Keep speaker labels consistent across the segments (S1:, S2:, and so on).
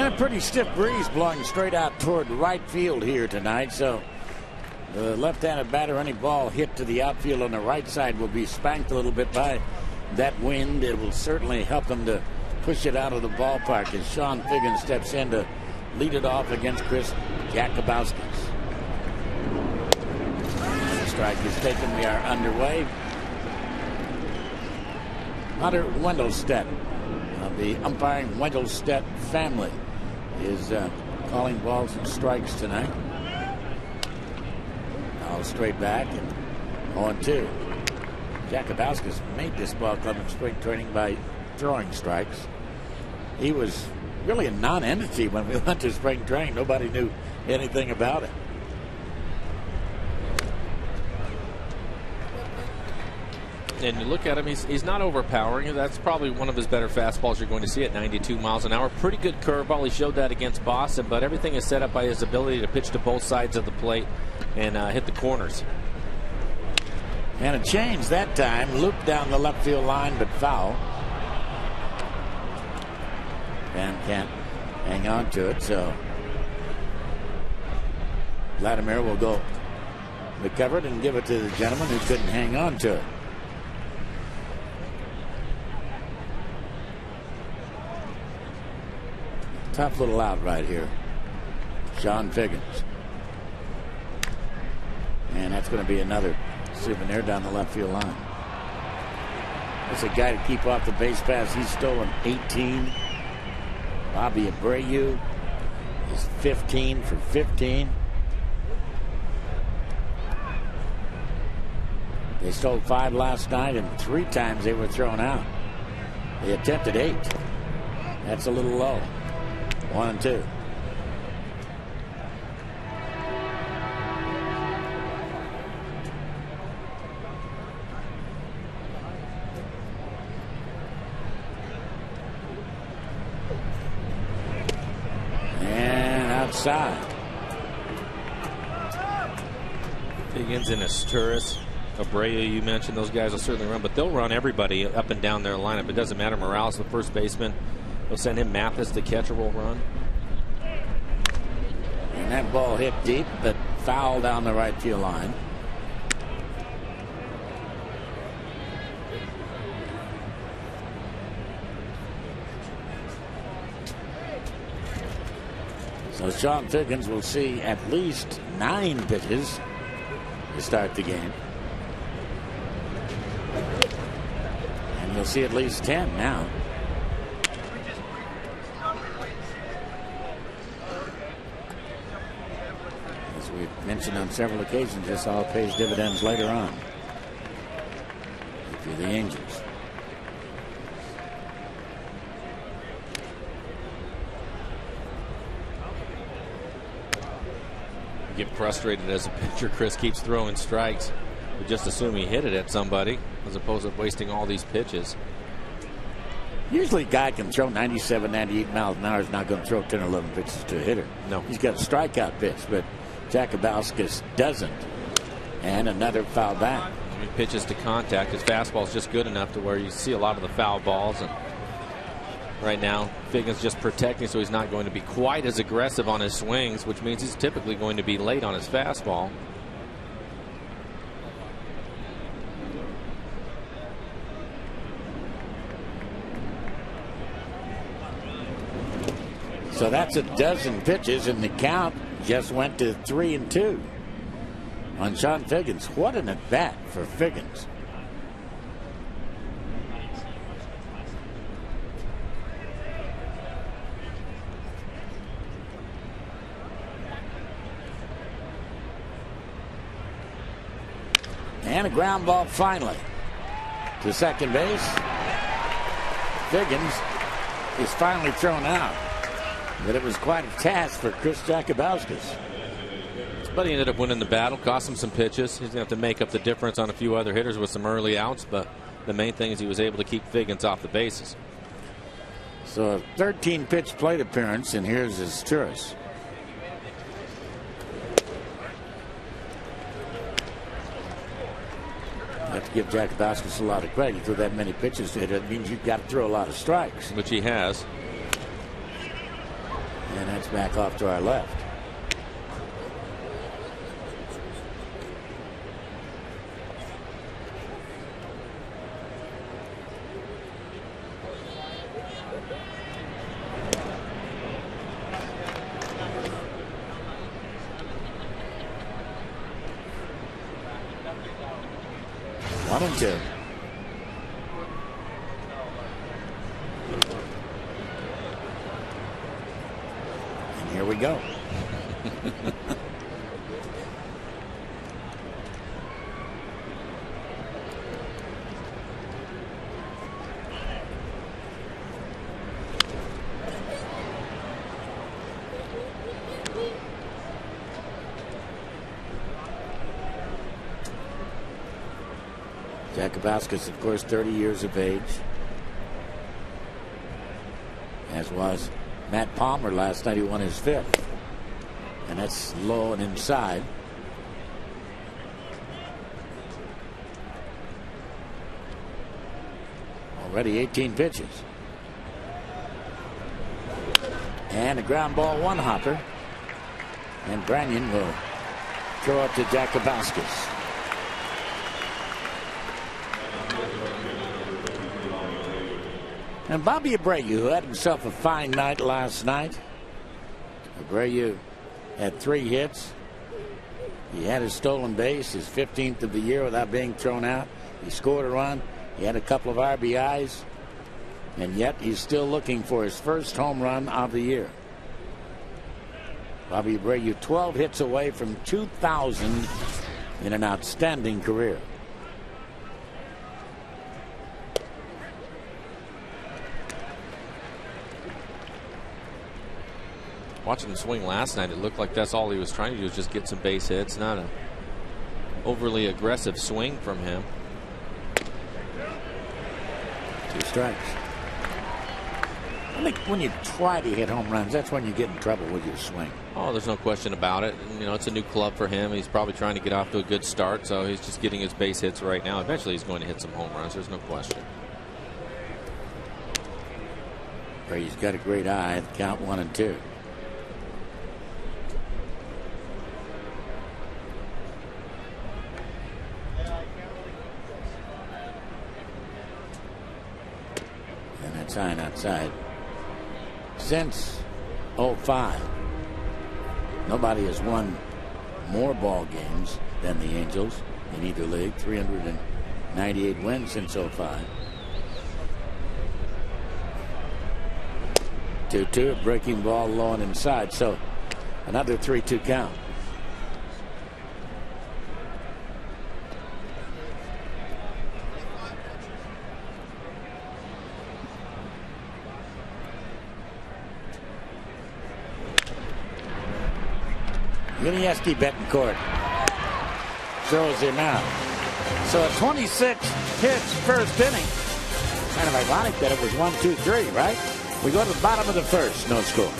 S1: And a pretty stiff breeze blowing straight out toward right field here tonight. So the left-handed batter, any ball hit to the outfield on the right side will be spanked a little bit by that wind. It will certainly help them to push it out of the ballpark as Sean Figgins steps in to lead it off against Chris Jakubowski. The strike is taken. We are underway. Hunter Wendelstedt of the umpiring Wendelstedt family is calling balls and strikes tonight. All straight back and 0-2. Jakubowski made this ball club in spring training by throwing strikes. He was really a non-entity when we went to spring training. Nobody knew anything about it.
S2: And you look at him, he's not overpowering. That's probably one of his better fastballs you're going to see at 92 miles an hour. Pretty good curveball. He showed that against Boston, but everything is set up by his ability to pitch to both sides of the plate and hit the corners.
S1: And a change that time. Looped down the left field line, but foul. And can't hang on to it, so Vladimir will go recover it and give it to the gentleman who couldn't hang on to it. Tough little out right here. Sean Figgins. And that's going to be another souvenir down the left field line. That's a guy to keep off the base pass. He's stolen 18. Bobby Abreu is 15 for 15. They stole 5 last night, and 3 times they were thrown out. They attempted 8. That's a little low. 1-2. And outside.
S2: Higgins and Asturis. Abreu, you mentioned, those guys will certainly run, but they'll run everybody up and down their lineup. It doesn't matter. Morales, the first baseman, they'll send him. Mathis, the catcher, will run.
S1: And that ball hit deep, but foul down the right field line. So Sean Figgins will see at least 9 pitches to start the game. And you'll see at least 10 now. As we've mentioned on several occasions, this all pays dividends later on if you're the Angels.
S2: You get frustrated as a pitcher. Chris keeps throwing strikes. We just assume he hit it at somebody as opposed to wasting all these pitches.
S1: Usually a guy can throw 97, 98 miles an hour is not going to throw 10 or 11 pitches to a hitter.
S2: No.
S1: He's got a strikeout pitch, but Jakubowski doesn't. And another foul back.
S2: He pitches to contact. His fastball is just good enough to where you see a lot of the foul balls. And right now, Figgins just protecting, so he's not going to be quite as aggressive on his swings, which means he's typically going to be late on his fastball.
S1: So that's a dozen pitches, and the count just went to 3-2 on Sean Figgins. What an at bat for Figgins. And a ground ball finally to second base. Figgins is finally thrown out. But it was quite a task for Chris Jakubowski.
S2: But he ended up winning the battle, cost him some pitches. He's going to have to make up the difference on a few other hitters with some early outs, but the main thing is he was able to keep Figgins off the bases.
S1: So a 13-pitch plate appearance, and here's his Asturis. You have to give Jakubowski a lot of credit. You throw that many pitches to it, it means you've got to throw a lot of strikes.
S2: Which he has.
S1: That's back off to our left. One and two. And here we go. Jakubowski's, of course, 30 years of age, as was Matt Palmer last night. He won his fifth, and that's low and inside. Already 18 pitches. And a ground ball, one hopper. And Branyan will throw it to Jakubowski's. And Bobby Abreu, who had himself a fine night last night. Abreu had 3 hits. He had his stolen base, his 15th of the year without being thrown out. He scored a run. He had a couple of RBIs. And yet he's still looking for his first home run of the year. Bobby Abreu 12 hits away from 2,000 in an outstanding career.
S2: Watching him swing last night, it looked like that's all he was trying to do, was just get some base hits. Not an overly aggressive swing from him.
S1: 2 strikes. I think when you try to hit home runs, that's when you get in trouble with your swing.
S2: Oh, there's no question about it. And, you know, it's a new club for him. He's probably trying to get off to a good start, so he's just getting his base hits right now. Eventually he's going to hit some home runs. There's no question.
S1: He's got a great eye. Count 1 and 2. And that's high and outside. Since 05, nobody has won more ball games than the Angels in either league. 398 wins since 05. 2-2, a breaking ball low and inside, so another 3-2 count. Yuniesky Betancourt throws him out. So a 26-pitch first inning. Kind of ironic that it was 1-2-3, right? We go to the bottom of the first, no score.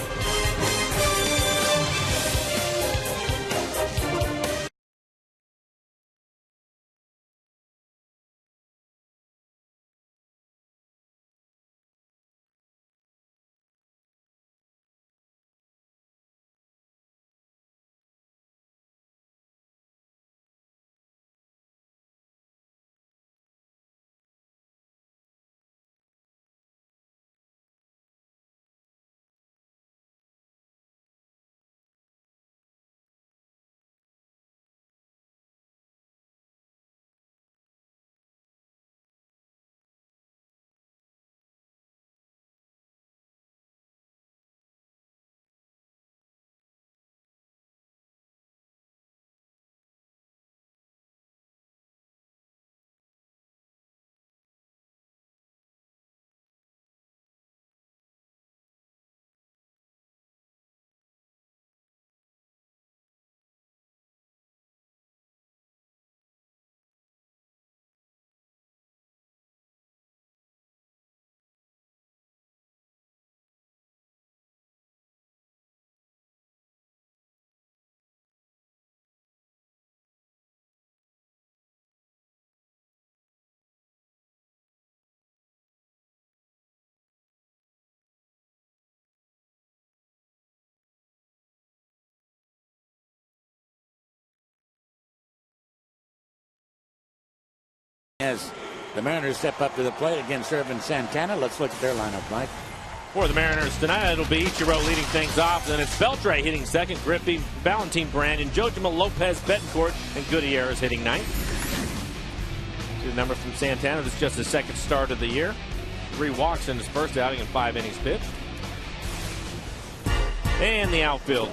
S1: As the Mariners step up to the plate against Irvin Santana. Let's look at their lineup, Mike.
S2: For the Mariners tonight, it'll be Ichiro leading things off. Then it's Beltre hitting second, Griffey, Valentin Brandon, Jojima, Lopez, Betancourt, and Gutierrez hitting ninth. See the number from Santana. This is just his second start of the year. 3 walks in his first outing and 5 innings pitched. And the outfield.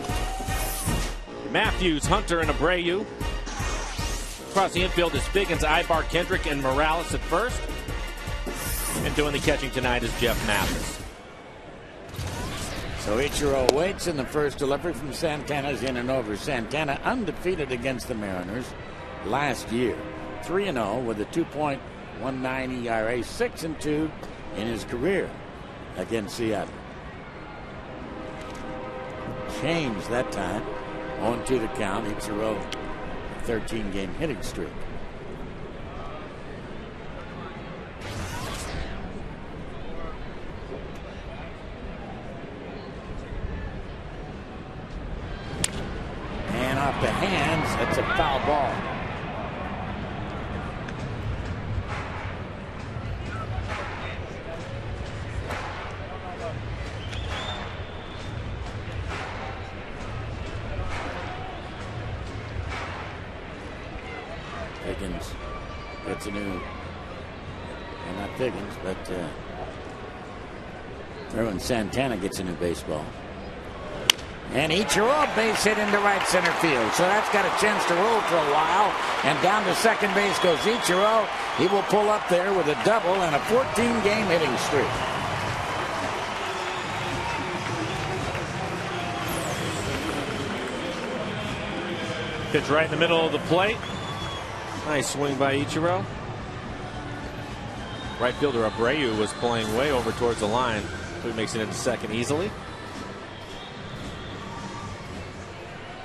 S2: Matthews, Hunter, and Abreu. Across the infield is Figgins, Ibar, Kendrick, and Morales at first. And doing the catching tonight is Jeff Mathis.
S1: So Ichiro waits, in the first delivery from Santana's in and over. Santana undefeated against the Mariners last year. 3-0 with a 2.19 ERA, 6-2 in his career against Seattle. Changed that time. 0-2 the count. Ichiro, 13-game hitting streak. And off the hands, that's a foul ball. Figgins gets a new, well, not Figgins, but Irvin Santana gets a new baseball. And Ichiro, base hit into right center field. So that's got a chance to roll for a while. And down to second base goes Ichiro. He will pull up there with a double and a 14-game hitting streak.
S2: Pitch right in the middle of the plate. Nice swing by Ichiro. Right fielder Abreu was playing way over towards the line. So he makes it into second easily.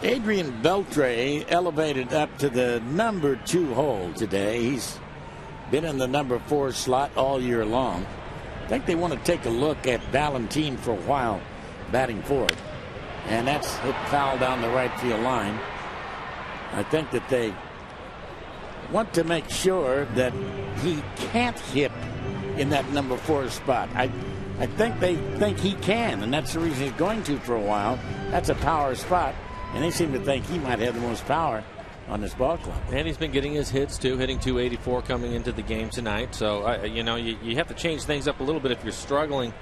S1: Adrian Beltre elevated up to the number 2 hole today. He's been in the number 4 slot all year long. I think they want to take a look at Valentin for a while batting fourth. And that's hit foul down the right field line. I think that they want to make sure that he can't hit in that number 4 spot. I think they think he can, and that's the reason he's going to for a while. That's a power spot. And they seem to think he might have the most power on this ball club.
S2: And he's been getting his hits, too, hitting 284 coming into the game tonight. So, you know, you have to change things up a little bit if you're struggling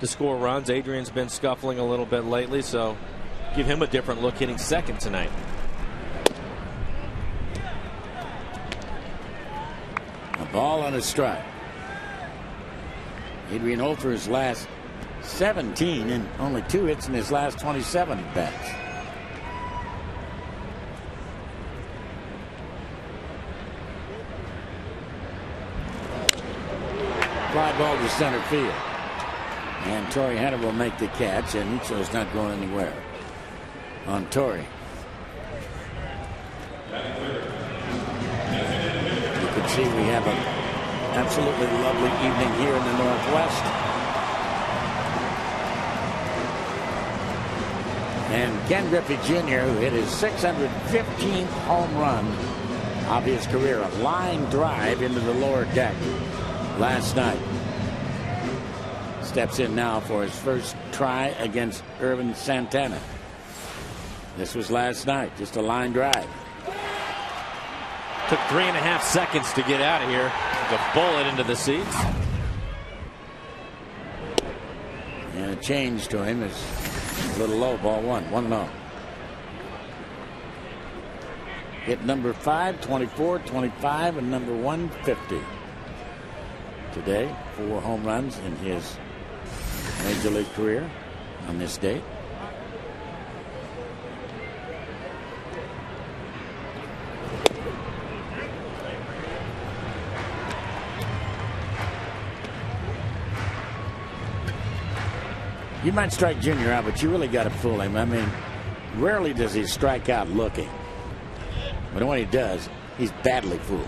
S2: to score runs. Adrian's been scuffling a little bit lately, so give him a different look hitting second tonight.
S1: A ball and a strike. Adrian Holfer's last 17 and only 2 hits in his last 27 at-bats. Fly ball to center field. And Torrey Hunter will make the catch, and Ichiro's not going anywhere on Torrey. You can see we have an absolutely lovely evening here in the Northwest. And Ken Griffey Jr., who hit his 615th home run of his career, a line drive into the lower deck last night, steps in now for his first try against Irvin Santana. This was last night, just a line drive.
S2: Took 3.5 seconds to get out of here. The bullet into the seats.
S1: And a change to him is a little low, ball 1 low. Hit number 5, 24, 25, and number 150. Today, 4 home runs in his major league career on this date. You might strike Junior out, but you really got to fool him. I mean, rarely does he strike out looking. But when he does, he's badly fooled.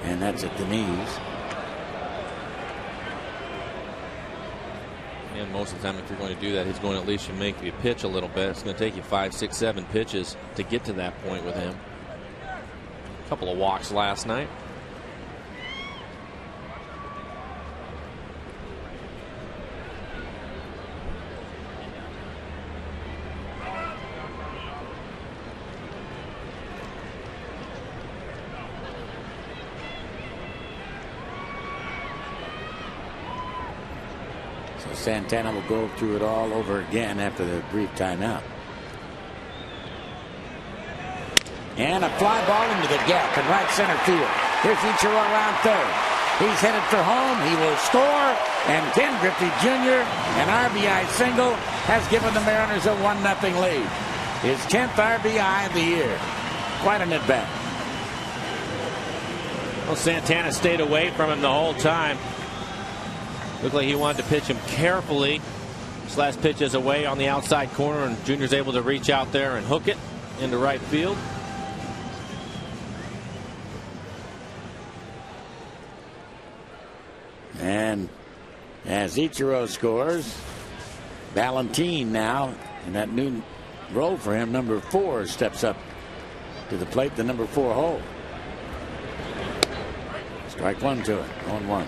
S1: And that's at the knees.
S2: Yeah, And most of the time, if you're going to do that, he's going to at least make you pitch a little bit. It's going to take you 5, 6, 7 pitches to get to that point with him. A couple of walks last night.
S1: Santana will go through it all over again after the brief timeout. And a fly ball into the gap in right center field. Here's Ichiro around third. He's headed for home. He will score. And Ken Griffey Jr., an RBI single, has given the Mariners a 1-0 lead. His 10th RBI of the year. Quite an at-bat.
S2: Well, Santana stayed away from him the whole time. Looked like he wanted to pitch him carefully. This last pitch is away on the outside corner, and Junior's able to reach out there and hook it into right field.
S1: And as Ichiro scores, Valentin now in that new role for him, number 4, steps up to the plate, the number 4 hole. Strike 1 to it, 1-1.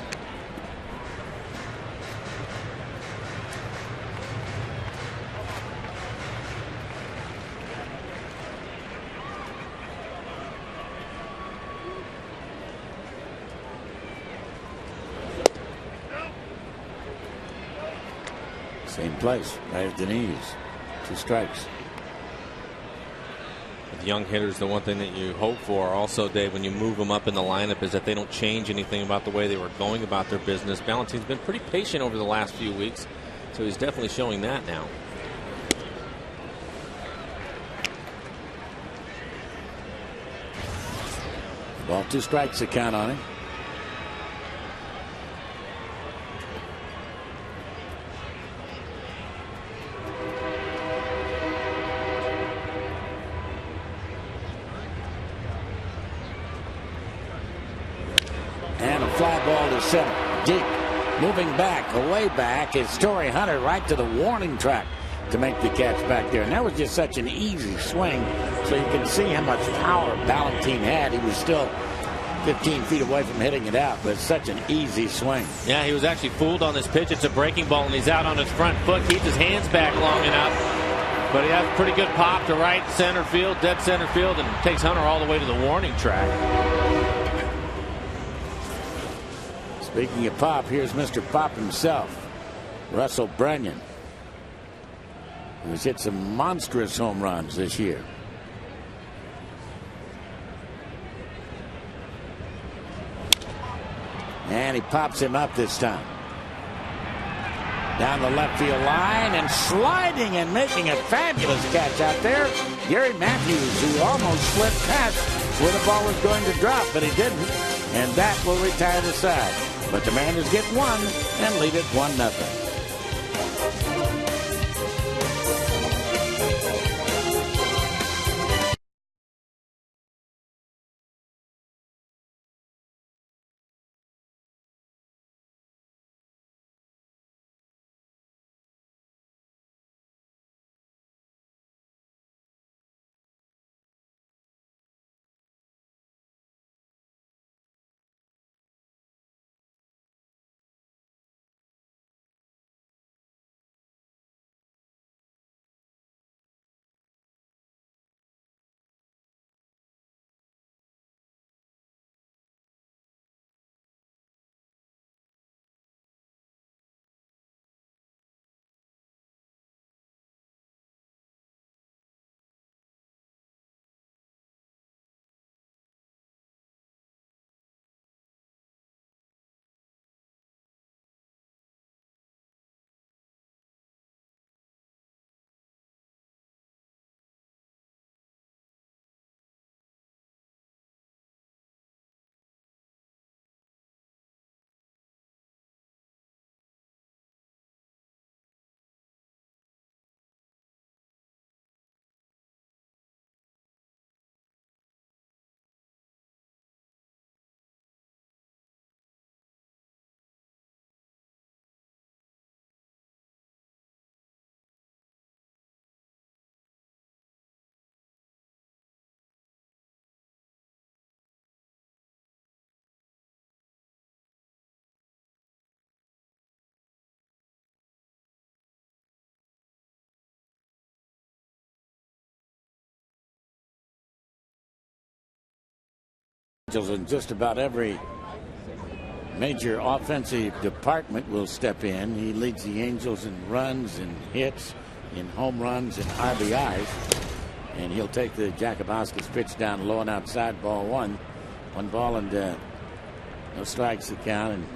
S1: Same place, right at the knees. 2 strikes.
S2: With young hitters, the one thing that you hope for also, Dave, when you move them up in the lineup is that they don't change anything about the way they were going about their business. Valentin's been pretty patient over the last few weeks, so he's definitely showing that now.
S1: Ball, 2 strikes to count on him. And a fly ball to center, deep. Moving back, away back is Torrey Hunter right to the warning track to make the catch back there. And that was just such an easy swing. So you can see how much power Valentin had. He was still 15 feet away from hitting it out, but it's such an easy swing.
S2: Yeah, he was actually fooled on this pitch. It's a breaking ball, and he's out on his front foot. Keeps his hands back long enough. But he has a pretty good pop to right center field, dead center field, and takes Hunter all the way to the warning track.
S1: Speaking of pop, here's Mr. Pop himself, Russell Brennan, who's hit some monstrous home runs this year. And he pops him up this time. Down the left field line and sliding and making a fabulous catch out there. Gary Matthews, who almost slipped past where the ball was going to drop, but he didn't. And that will retire the side. But the Mariners get 1 and lead it 1-0. Angels in just about every major offensive department will step in. He leads the Angels in runs and hits, in home runs and RBIs. And he'll take the Jakubowski's pitch down low and outside, ball one. 1 ball and no strikes to count. And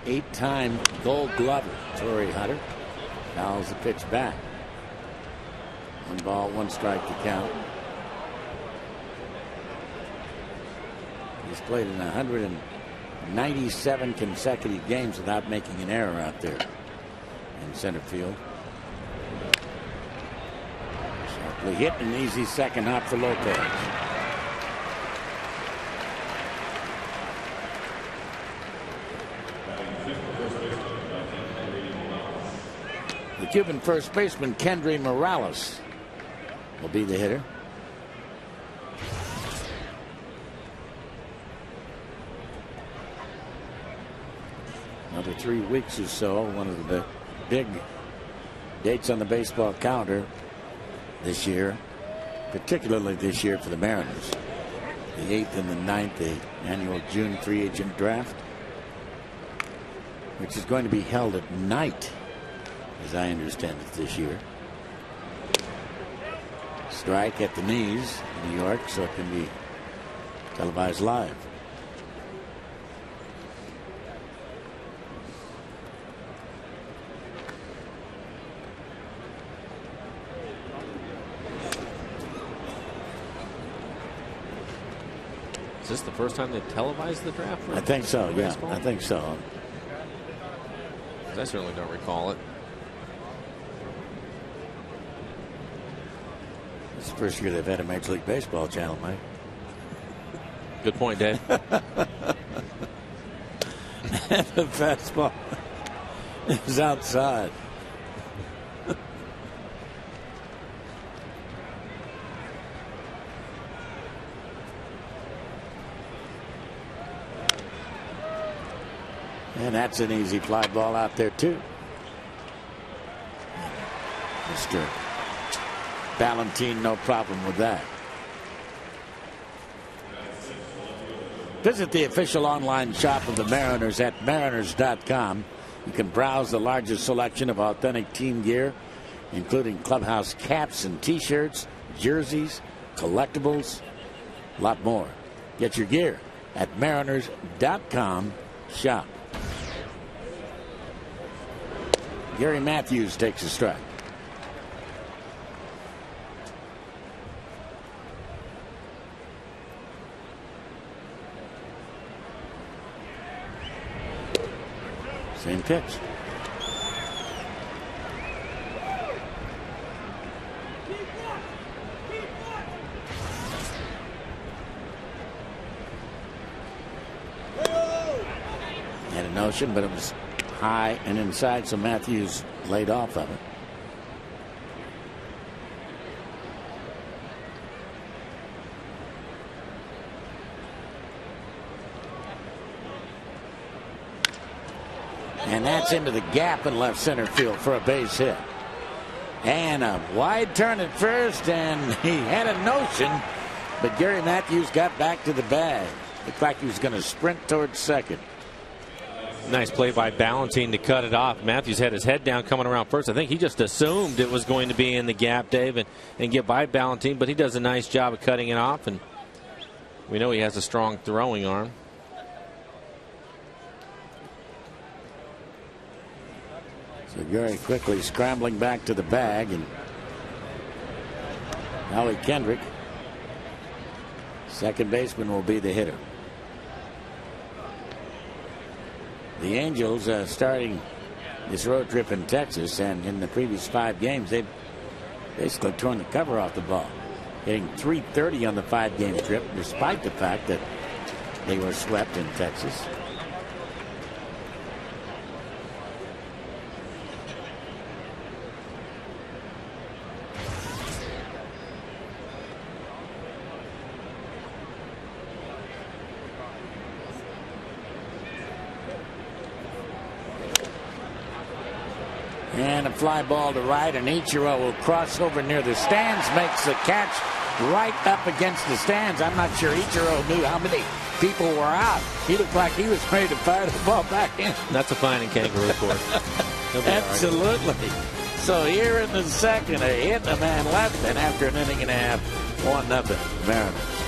S1: an 8-time Gold Glover, Torrey Hunter, fouls the pitch back. 1 ball, 1 strike to count. He's played in 197 consecutive games without making an error out there in center field. Sharply hit, an easy second hop for Lopez. The Cuban first baseman Kendry Morales will be the hitter. Another 3 weeks or so, one of the big dates on the baseball calendar this year, particularly this year for the Mariners. The 8th and the 9th, the annual June free agent draft, which is going to be held at night, as I understand it, this year. Strike at the knees in New York, so it can be televised live.
S2: Is this the first time they've televised the draft?
S1: I think so, yeah. Baseball? I think so.
S2: I certainly don't recall it.
S1: It's the first year they've had a Major League Baseball channel, Mike.
S2: Good point, Dave.
S1: The fastball is outside. And that's an easy fly ball out there, too. Mr. Ballantine, no problem with that. Visit the official online shop of the Mariners at mariners.com. You can browse the largest selection of authentic team gear, including clubhouse caps and T-shirts, jerseys, collectibles, a lot more. Get your gear at mariners.com shop. Gary Matthews takes a strike. Same pitch. Had a notion, but it was high and inside, so Matthews laid off of it. And that's into the gap in left center field for a base hit. And a wide turn at first, and he had a notion, but Gary Matthews got back to the bag. Looked like he was going to sprint towards second.
S2: Nice play by Ballantine to cut it off. Matthews had his head down coming around first. I think he just assumed it was going to be in the gap, Dave, and get by Ballantine, but he does a nice job of cutting it off, and we know he has a strong throwing arm.
S1: So Gary quickly scrambling back to the bag, and Howie Kendrick, second baseman, will be the hitter. The Angels starting this road trip in Texas, and in the previous 5 games, they've basically torn the cover off the ball, hitting .330 on the 5-game trip, despite the fact that they were swept in Texas. And a fly ball to right, and Ichiro will cross over near the stands, makes the catch right up against the stands. I'm not sure Ichiro knew how many people were out. He looked like he was ready to fire the ball back in.
S2: That's a fine in kangaroo court.
S1: Absolutely. So here in the second, a hit and a man left, and after an inning and a half, 1-0 Mariners.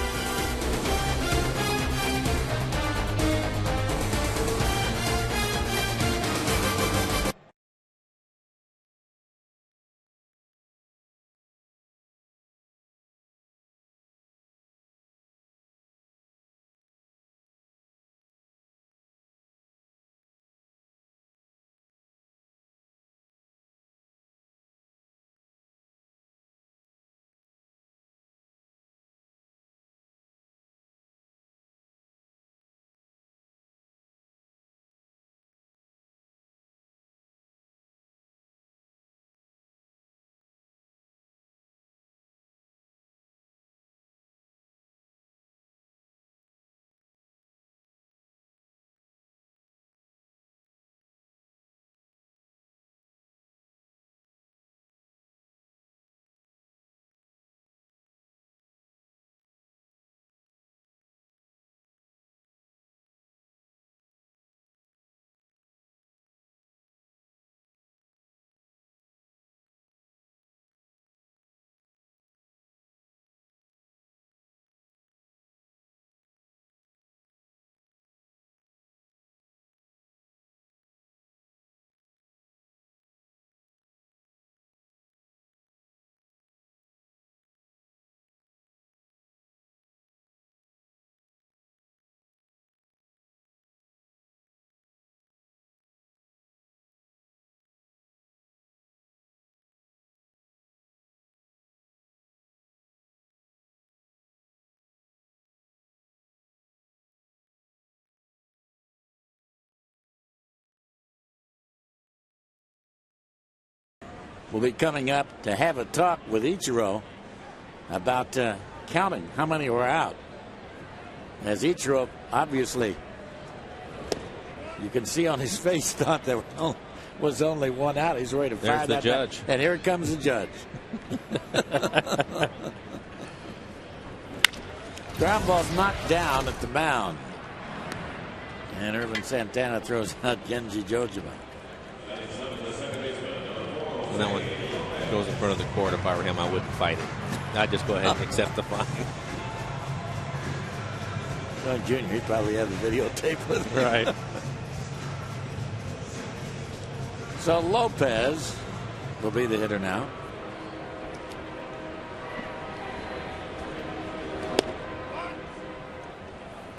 S1: We'll be coming up to have a talk with Ichiro about counting how many were out. As Ichiro, obviously, you can see on his face, thought there was only one out. He's ready to fire
S2: There's the judge.
S1: And here comes the judge. Ground ball's knocked down at the mound. And Irvin Santana throws out Genji Jojiba.
S2: And that one goes in front of the court. If I were him, I wouldn't fight it. I'd just go ahead and accept the fine.
S1: Well, Junior, he'd probably have the videotape with him.
S2: Right.
S1: So Lopez will be the hitter now.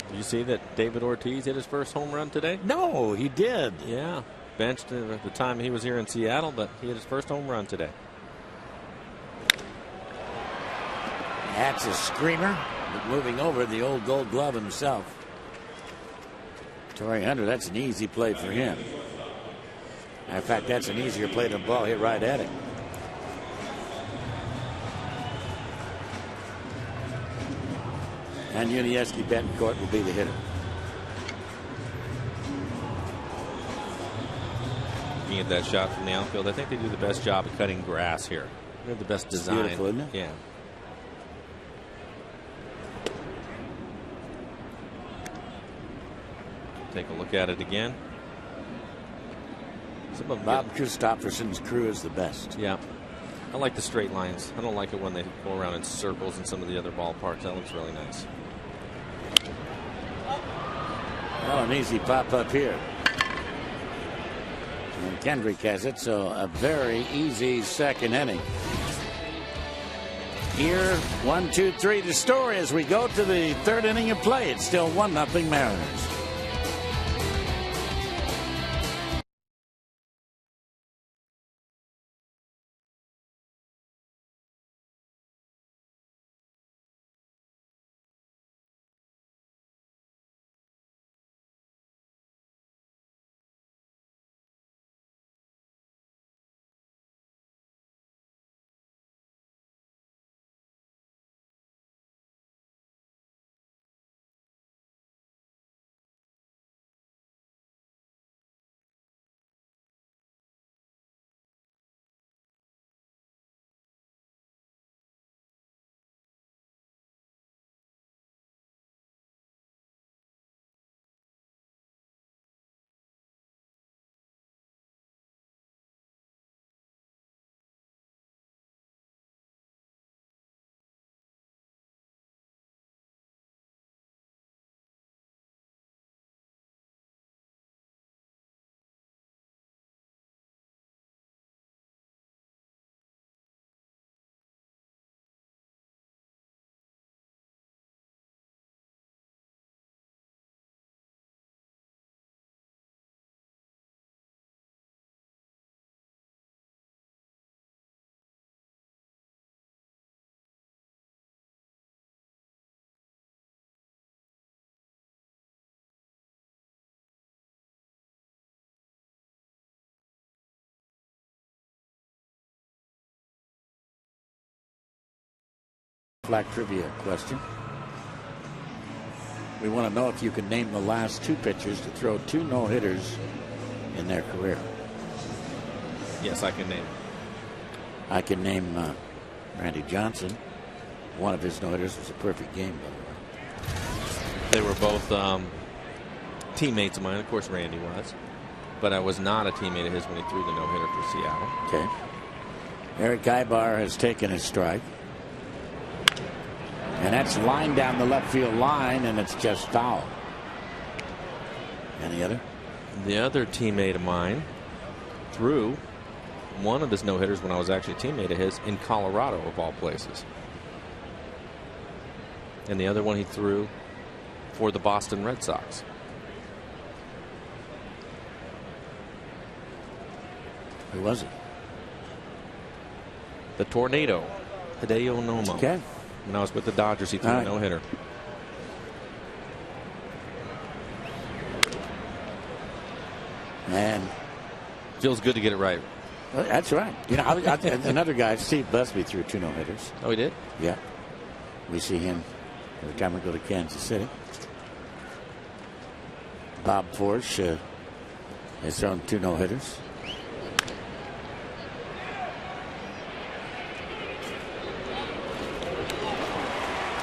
S2: Did you see that David Ortiz hit his first home run today?
S1: No, he did.
S2: Yeah. Benched at the time he was here in Seattle, but he hit his first home run today.
S1: That's a screamer. But moving over the old Gold Glove himself. Torrey Hunter, that's an easy play for him. In fact, that's an easier play than a ball hit right at it. And Yuniesky Betancourt will be the hitter.
S2: Looking at that shot from the outfield, I think they do the best job of cutting grass here. They're the best design.
S1: It's beautiful, isn't it?
S2: Yeah. Take a look at it again. Some of them
S1: Bob Christopherson's crew is the best.
S2: Yeah. I like the straight lines. I don't like it when they go around in circles in some of the other ballparks. That looks really nice.
S1: Well, an easy pop up here. And Kendrick has it, so a very easy second inning. Here, 1, 2, 3, the story as we go to the third inning of play. It's still 1-0 Mariners. Flag trivia question. We want to know if you can name the last two pitchers to throw 2 no-hitters in their career.
S2: Yes, I can name.
S1: I can name Randy Johnson. One of his no-hitters was a perfect game, by the way.
S2: They were both teammates of mine. Of course, Randy was. But I was not a teammate of his when he threw the no-hitter for Seattle.
S1: Okay. Eric Ibar has taken his strike. And that's lined down the left field line, and it's just foul. Any other?
S2: The other teammate of mine threw one of his no-hitters when I was actually a teammate of his in Colorado, of all places. And the other one he threw for the Boston Red Sox.
S1: Who was it?
S2: The Tornado, Hideo Nomo.
S1: Okay.
S2: When I was with the Dodgers, he threw a no-hitter.
S1: Man,
S2: feels good to get it right.
S1: That's right. You know, another guy, Steve Busby, threw 2 no-hitters.
S2: Oh, he did?
S1: Yeah. We see him every time we go to Kansas City. Bob Forsch has thrown 2 no-hitters.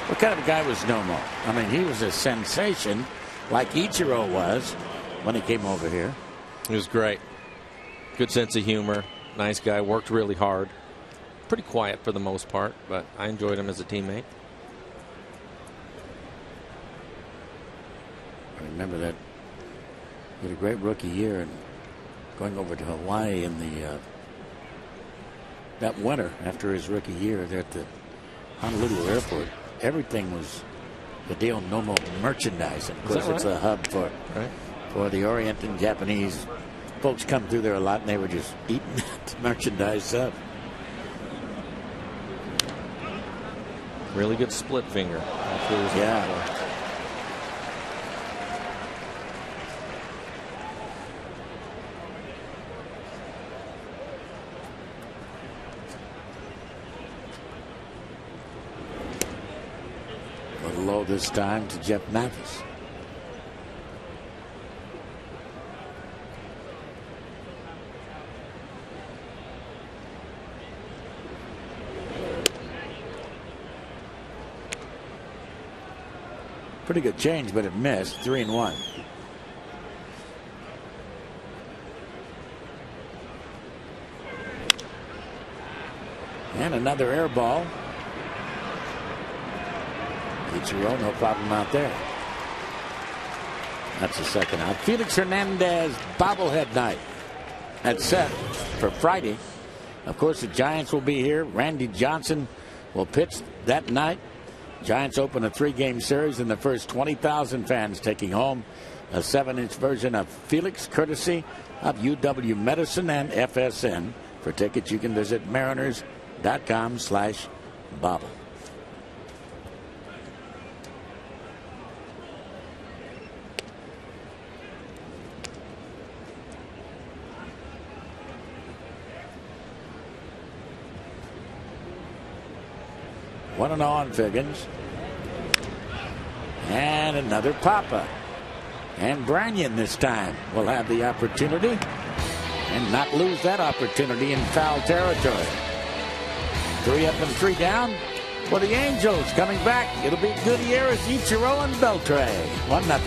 S1: What kind of a guy was Nomo? I mean, he was a sensation like Ichiro was when he came over here.
S2: He was great. Good sense of humor. Nice guy. Worked really hard. Pretty quiet for the most part, but I enjoyed him as a teammate.
S1: I remember that. He had a great rookie year, and going over to Hawaii in the that winter after his rookie year there at the Honolulu airport. Everything was Hideo Nomo merchandising. Of course, it's a hub for the Orient and Japanese folks come through there a lot, and they were just eating that merchandise up.
S2: Really good split finger.
S1: Yeah. Low this time to Jeff Mathis. Pretty good change, but it missed. 3-1. And another air ball. Ichiro, no problem out there. That's the second out. Felix Hernandez bobblehead night. That's set for Friday. Of course, the Giants will be here. Randy Johnson will pitch that night. Giants open a 3-game series, in the first 20,000 fans taking home a 7-inch version of Felix, courtesy of UW Medicine and FSN. For tickets, you can visit mariners.com/bobble. One and on Figgins. And another pop-up. And Branyan this time will have the opportunity and not lose that opportunity in foul territory. 3 up and 3 down for the Angels. Coming back, it'll be Gutierrez, Ichiro, and Beltre. 1-0.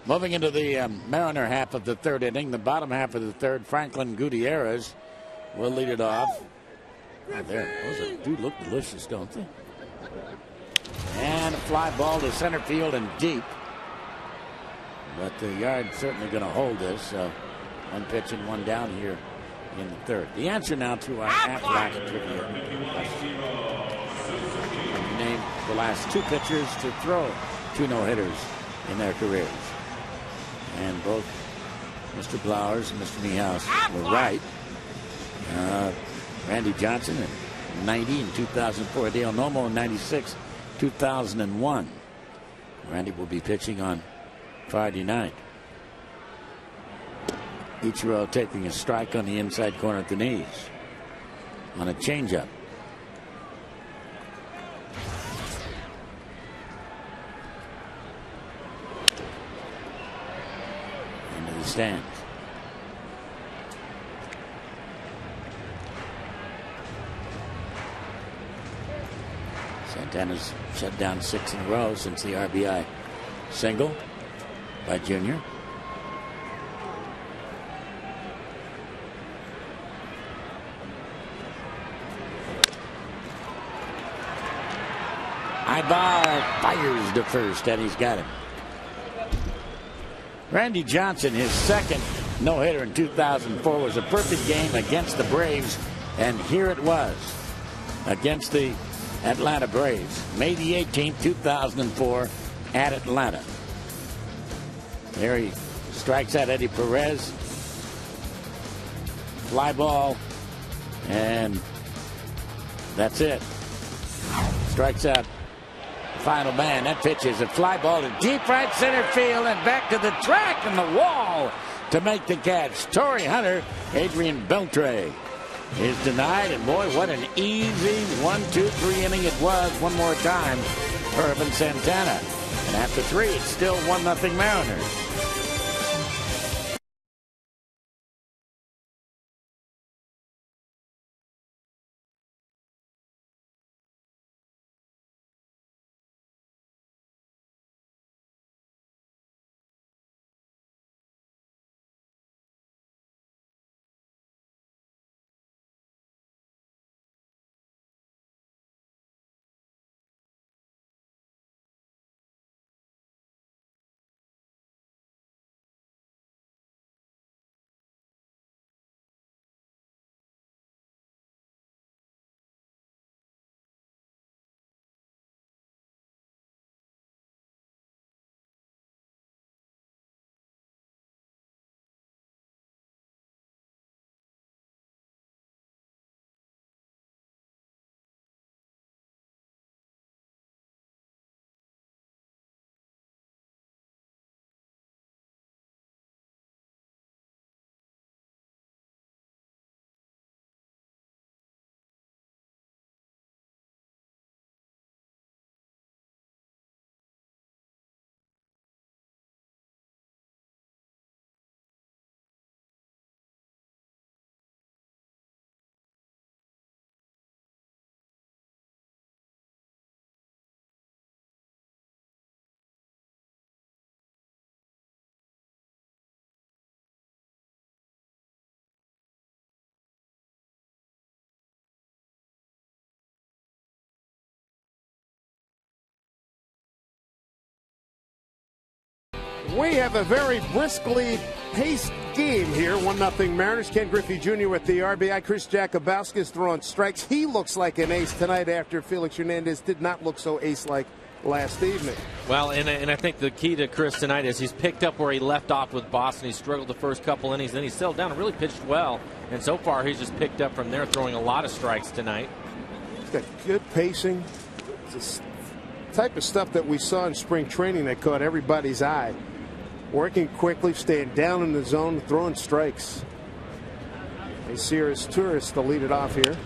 S1: Moving into the Mariner half of the third inning, the bottom half of the third, Franklin Gutierrez will lead it off. Oh, there. Those do look delicious, don't they? And a fly ball to center field and deep. But the Yard's certainly going to hold this. One pitch and one down here in the third. The answer now to our Aflac trivia question. Name the last two pitchers to throw two no-hitters in their careers. And both Mr. Blowers and Mr. Niehaus were right. Randy Johnson in 90 and 2004. Dale Nomo in 96, 2001. Randy will be pitching on Friday night. Ichiro taking a strike on the inside corner at the knees on a changeup. Into the stands. Santana's shut down 6 in a row since the RBI single by Junior. Ibar fires to first, and he's got him. Randy Johnson, his second no-hitter in 2004, was a perfect game against the Braves, and here it was against the Atlanta Braves. May the 18th, 2004, at Atlanta. There he strikes out Eddie Perez. Fly ball, and that's it. Strikes out final man. That pitch is a fly ball to deep right center field and back to the track and the wall to make the catch. Torrey Hunter, Adrian Beltre is denied, and boy, what an easy 1-2-3 inning it was. One more time for Irvin Santana. And after 3, it's still 1-0 Mariners.
S3: We have a very briskly paced game here. 1-0 Mariners. Ken Griffey Jr. with the RBI. Chris Jakubowski's throwing strikes. He looks like an ace tonight after Felix Hernandez did not look so ace-like last evening.
S2: Well, and I think the key to Chris tonight is he's picked up where he left off with Boston. He struggled the first couple innings, then he settled down and really pitched well. And so far, he's just picked up from there, throwing a lot of strikes tonight.
S3: He's got good pacing. It's the type of stuff that we saw in spring training that caught everybody's eye. Working quickly, staying down in the zone, throwing strikes. Sierra's Tourist to lead it off here.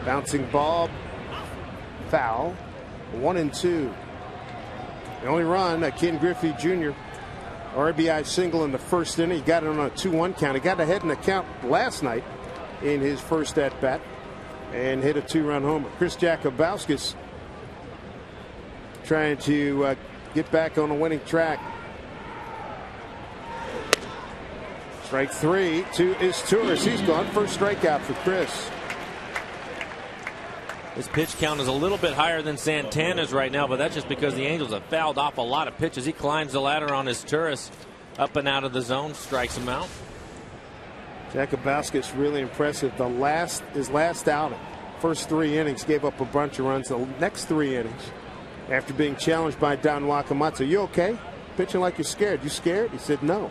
S3: Bouncing ball, foul. 1-2. The only run, Ken Griffey Jr. RBI single in the first inning. He got it on a 2-1 count. He got ahead in the count last night in his first at bat and hit a 2-run homer. Chris Jakubowski trying to get back on the winning track. Strike 3 to Izturis. He's gone. First strikeout for Chris.
S2: His pitch count is a little bit higher than Santana's right now, but that's just because the Angels have fouled off a lot of pitches. He climbs the ladder on Izturis, up and out of the zone, strikes him out.
S3: Jakubowski's really impressive. His last outing, first 3 innings, gave up a bunch of runs. The next 3 innings, after being challenged by Don Wakamatsu, you okay? Pitching like you're scared. You scared? He said, no.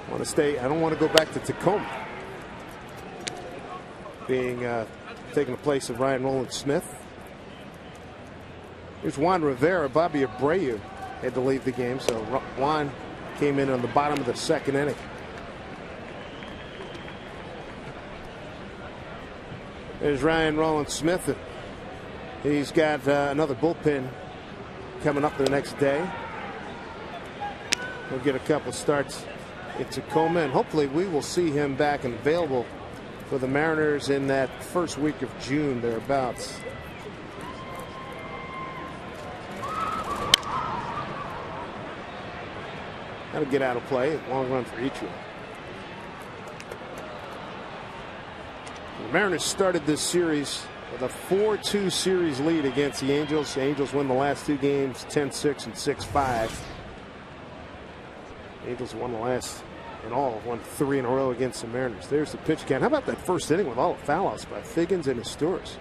S3: I want to stay. I don't want to go back to Tacoma. Taking the place of Ryan Roland Smith. Here's Juan Rivera. Bobby Abreu had to leave the game, so Juan came in on the bottom of the 2nd inning. There's Ryan Roland Smith. He's got another bullpen coming up the next day. He'll get a couple starts in Tacoma, and hopefully we will see him back and available for the Mariners in that first week of June, thereabouts. That'll get out of play. Long run for Ichiro. The Mariners started this series with a 4-2 series lead against the Angels. The Angels win the last 2 games 10-6 and 6-5. The Angels won the last in all, won 3 in a row against the Mariners. There's the pitch count. How about that first inning with all the foul outs by Figgins and Izturis?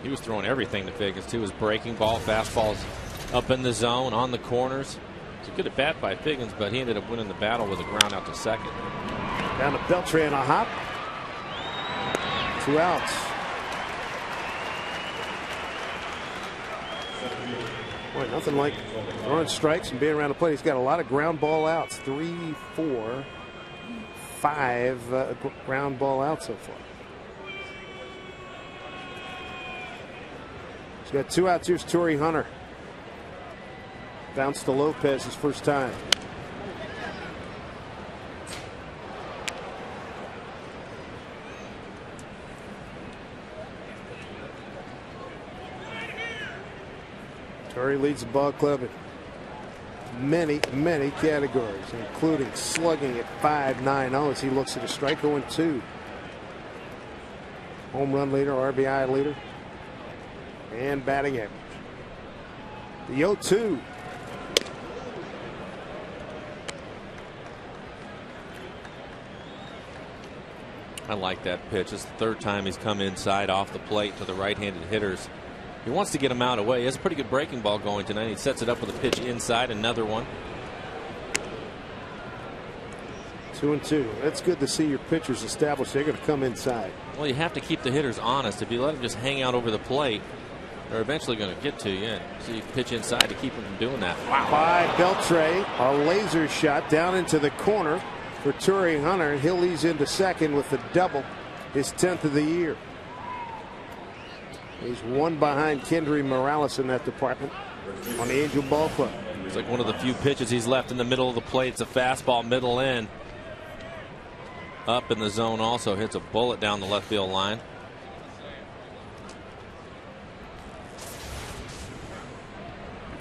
S2: He was throwing everything to Figgins too. His breaking ball, fastballs up in the zone, on the corners. It's a good at bat by Figgins, but he ended up winning the battle with a ground out to second.
S3: Down to Beltre on a hop. 2 outs. Boy, nothing like throwing strikes and being around the plate. He's got a lot of ground ball outs. 3, 4, 5 ground ball outs so far. He's got 2 outs. Here's Torrey Hunter. Bounced to Lopez his first time. Torrey leads the ball club in many categories, including slugging at .590 as he looks at a strike 0-2. Home run leader, RBI leader, and batting average. The 0-2.
S2: I like that pitch. It's the 3rd time he's come inside off the plate to the right-handed hitters. He wants to get him out of the way. He has a pretty good breaking ball going tonight. He sets it up with a pitch inside, another one.
S3: 2-2. That's good to see your pitchers established. They're going to come inside.
S2: Well, you have to keep the hitters honest. If you let them just hang out over the plate, they're eventually going to get to you. And so you pitch inside to keep them from doing that.
S3: Wow. By Beltre, a laser shot down into the corner for Torrey Hunter, and he'll ease into second with the double, his 10th of the year. He's 1 behind Kendry Morales in that department on the Angel Ball Club.
S2: It's like one of the few pitches he's left in the middle of the plate. It's a fastball middle in. Up in the zone also, hits a bullet down the left field line.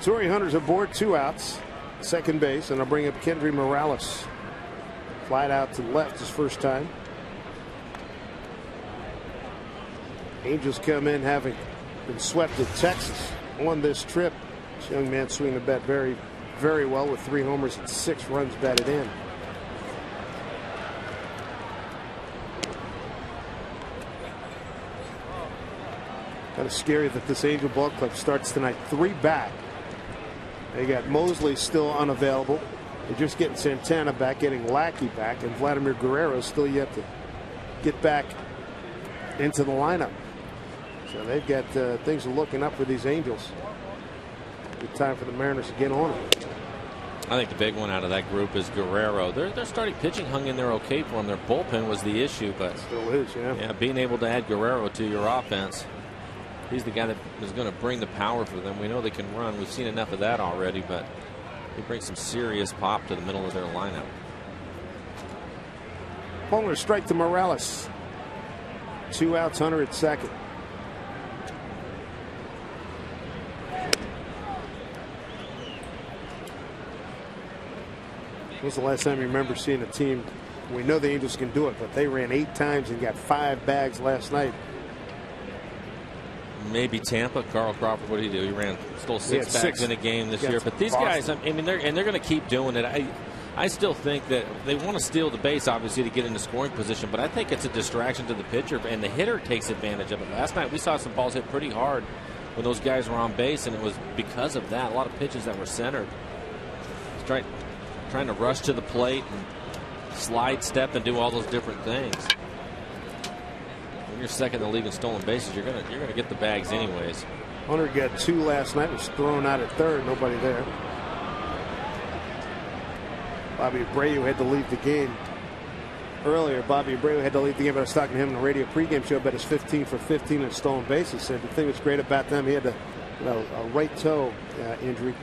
S3: Torrey Hunter's aboard, 2 outs, second base, and I'll bring up Kendry Morales. Flied out to the left his first time. Angels come in having been swept at Texas on this trip. This young man swinging the bat very, very well with 3 homers and 6 runs batted in. Kind of scary that this Angel Ball Club starts tonight 3 back. They got Mosley still unavailable. They're just getting Santana back, getting Lackey back, and Vladimir Guerrero still yet to get back into the lineup. So they've got things are looking up for these Angels. Good time for the Mariners to get on them.
S2: I think the big one out of that group is Guerrero. Their starting pitching hung in there okay for them. Their bullpen was the issue, but
S3: still is, yeah.
S2: Yeah, being able to add Guerrero to your offense, he's the guy that is going to bring the power for them. We know they can run. We've seen enough of that already, but he brings some serious pop to the middle of their lineup.
S3: Homer strike to Morales. 2 outs, Hunter at second. When was the last time you remember seeing a team? We know the Angels can do it, but they ran 8 times and got 5 bags last night.
S2: Maybe Tampa. Carl Crawford, what did he do? He stole 6 bags in a game this year. But these guys, I mean, they're going to keep doing it. I still think that they want to steal the base, obviously, to get into scoring position. But I think it's a distraction to the pitcher, and the hitter takes advantage of it. Last night we saw some balls hit pretty hard when those guys were on base, and it was because of that. A lot of pitches that were centered. Trying to rush to the plate and slide step and do all those different things. When you're second in the league in stolen bases, you're gonna get the bags anyways.
S3: Hunter got 2 last night. Was thrown out at third. Nobody there. Bobby Abreu had to leave the game earlier. Bobby Abreu had to leave the game. I was talking to him on the radio pregame show about his 15 for 15 in stolen bases. Said the thing that's great about them, he had a right toe injury.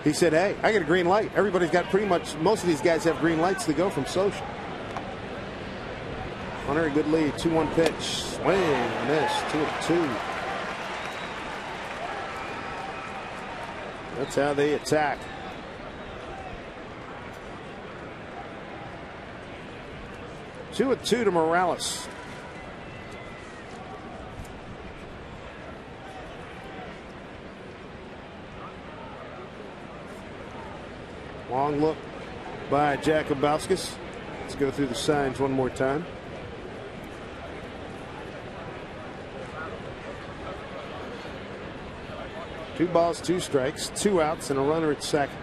S3: He said, "Hey, I got a green light. Everybody's got pretty much. Most of these guys have green lights to go from social." Hunter, a good lead. 2-1 pitch. Swing, miss. 2-2. That's how they attack. 2-2 to Morales. Long look by Jakubowskis. Let's go through the signs one more time. Two balls, 2 strikes, 2 outs, and a runner at second.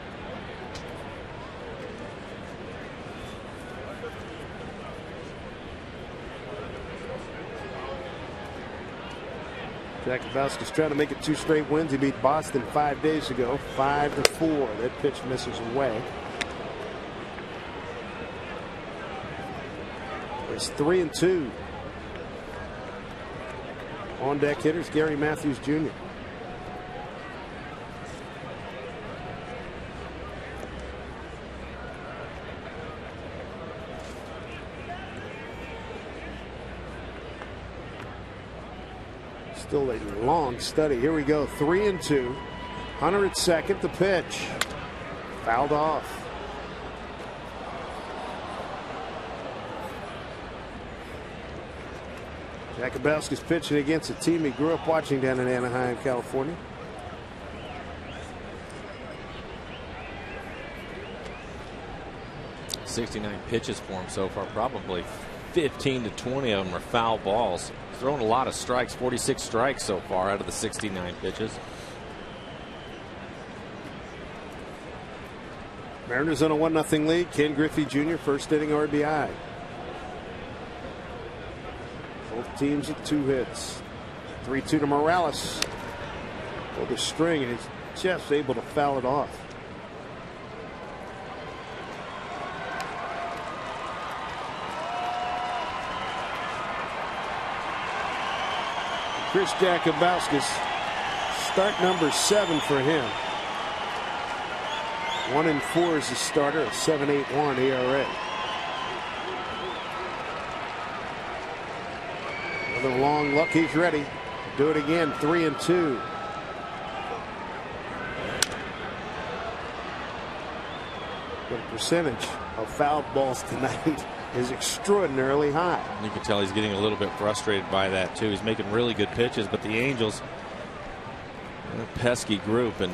S3: Jakubowski's trying to make it 2 straight wins. He beat Boston 5 days ago, 5-4. That pitch misses away. It's 3-2. On deck hitters, Gary Matthews Jr. Still a long study. Here we go. 3-2. Hunter at second. The pitch. Fouled off. Jakubowski's pitching against a team he grew up watching down in Anaheim, California.
S2: .69 pitches for him so far. Probably 15 to 20 of them are foul balls. He's thrown a lot of strikes. 46 strikes so far out of the 69 pitches.
S3: Mariners on a 1-0 lead. Ken Griffey Jr. first inning RBI. Both teams with 2 hits. 3-2 to Morales. Pulled the string and he's just able to foul it off. Chris Jakubowskis, start number 7 for him. 1-4 as a starter, a 7.81 ERA. Another long look. He's ready. Do it again. 3-2. The percentage of foul balls tonight is extraordinarily high.
S2: You can tell he's getting a little bit frustrated by that too. He's making really good pitches, but the Angels, a pesky group, and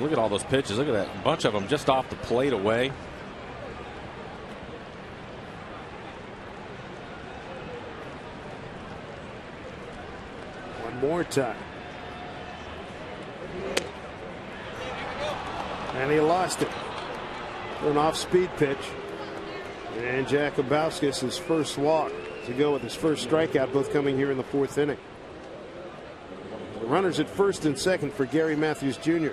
S2: look at all those pitches. Look at that, a bunch of them just off the plate away.
S3: One more time. And he lost it. An off-speed pitch. And Jakubowskis, his first walk to go with his first strikeout, both coming here in the 4th inning. The runners at first and second for Gary Matthews Jr.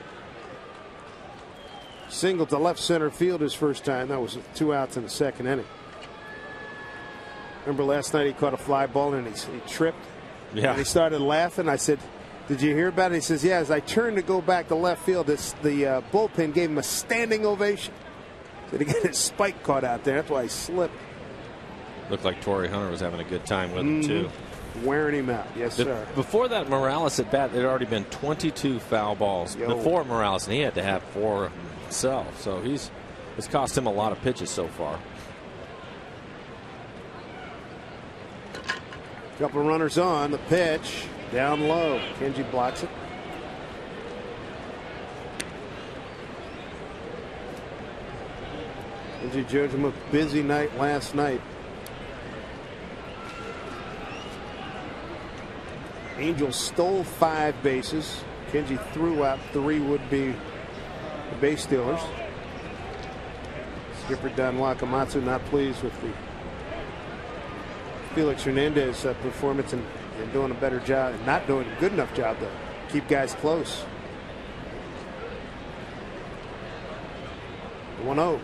S3: Single to left center field his first time. That was 2 outs in the 2nd inning. Remember last night he caught a fly ball and he tripped.
S2: Yeah.
S3: And he started laughing. I said, "Did you hear about it?" He says, "Yeah, as I turned to go back to left field, the bullpen gave him a standing ovation." So to get his spike caught out there, that's why he slipped.
S2: Looked like Torrey Hunter was having a good time with him too.
S3: Wearing him out, yes sir.
S2: Before that Morales at bat, there had already been 22 foul balls before Morales, and he had to have 4 himself. So he's It's cost him a lot of pitches so far.
S3: Couple of runners on. The pitch down low. Kenji blocks it. Kenji judged him a busy night last night. Angels stole 5 bases. Kenji threw out 3 would-be base stealers. Skipper Don Wakamatsu not pleased with the Felix Hernandez performance and doing a better job, and not doing a good enough job to keep guys close. 1-0.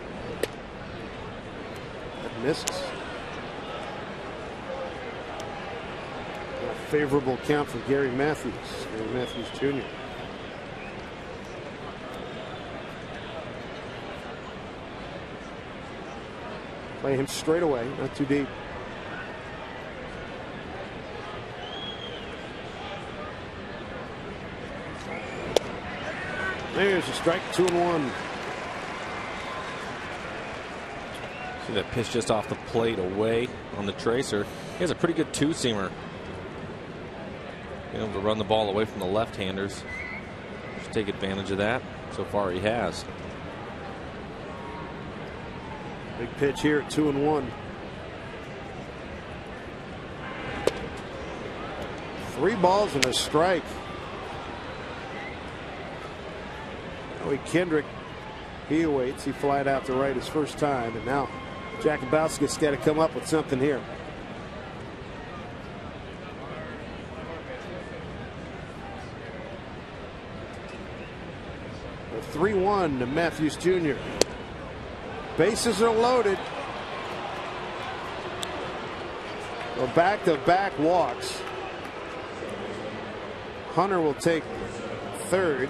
S3: That misses. A favorable count for Gary Matthews. Gary Matthews Jr. Play him straight away, not too deep. There's a strike, 2-1.
S2: See that pitch just off the plate away on the tracer. He has a pretty good two-seamer. Being able to run the ball away from the left-handers. Just take advantage of that. So far he has.
S3: Big pitch here at 2-1. 3 balls and a strike. Howie Kendrick, he awaits. He flied out to right his first time, and now Jakubowski's got to come up with something here. A 3-1 to Matthews Jr. Bases are loaded. Well, back-to-back walks. Hunter will take third.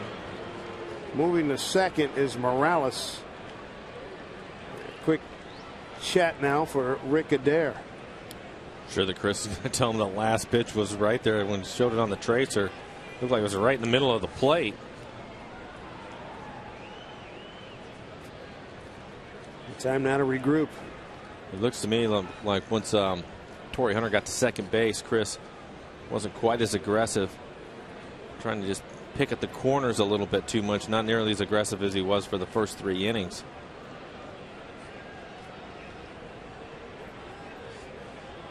S3: Moving to second is Morales. Quick chat now for Rick Adair.
S2: Sure that Chris is going to tell him the last pitch was right there when he showed it on the tracer. Looked like it was right in the middle of the plate.
S3: Time now to regroup.
S2: It looks to me like once Torrey Hunter got to second base, Chris wasn't quite as aggressive. Trying to just pick at the corners a little bit too much, not nearly as aggressive as he was for the first 3 innings.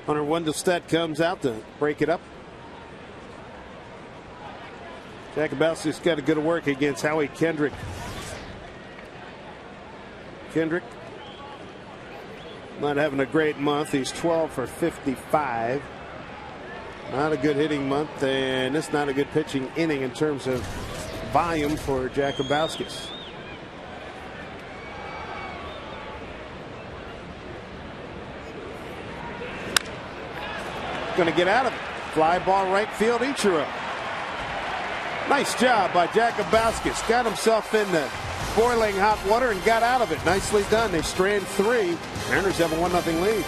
S3: Hunter Wendelstedt comes out to break it up. Jakubowski's got to go to work against Howie Kendrick. Kendrick not having a great month. He's 12 for 55. Not a good hitting month, and it's not a good pitching inning in terms of volume for Jakubowskis. Going to get out of it. Fly ball right field, Ichiro. Nice job by Jakubowskis. Got himself in the boiling hot water and got out of it. Nicely done. They strand 3. Mariners have a 1-0 lead.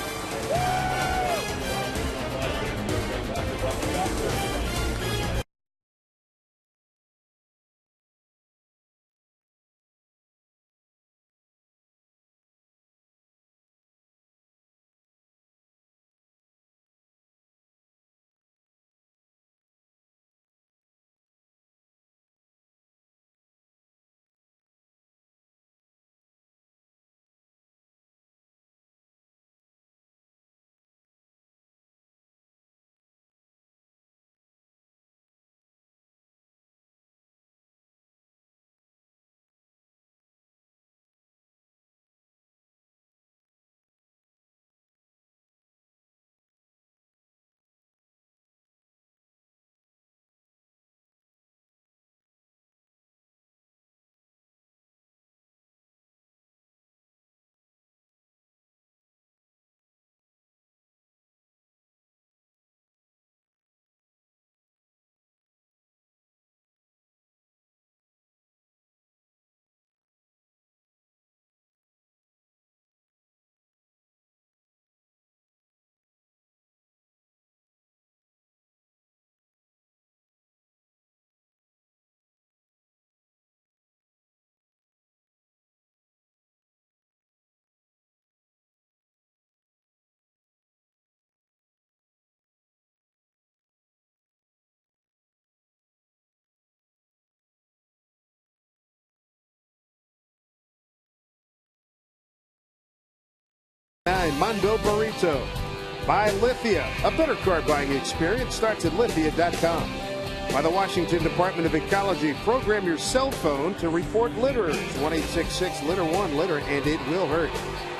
S3: Mondo Burrito by Lithia. A better car buying experience starts at lithia.com. By the Washington Department of Ecology, program your cell phone to report litterers. 1-866-LITTER-1-LITTER, and it will hurt.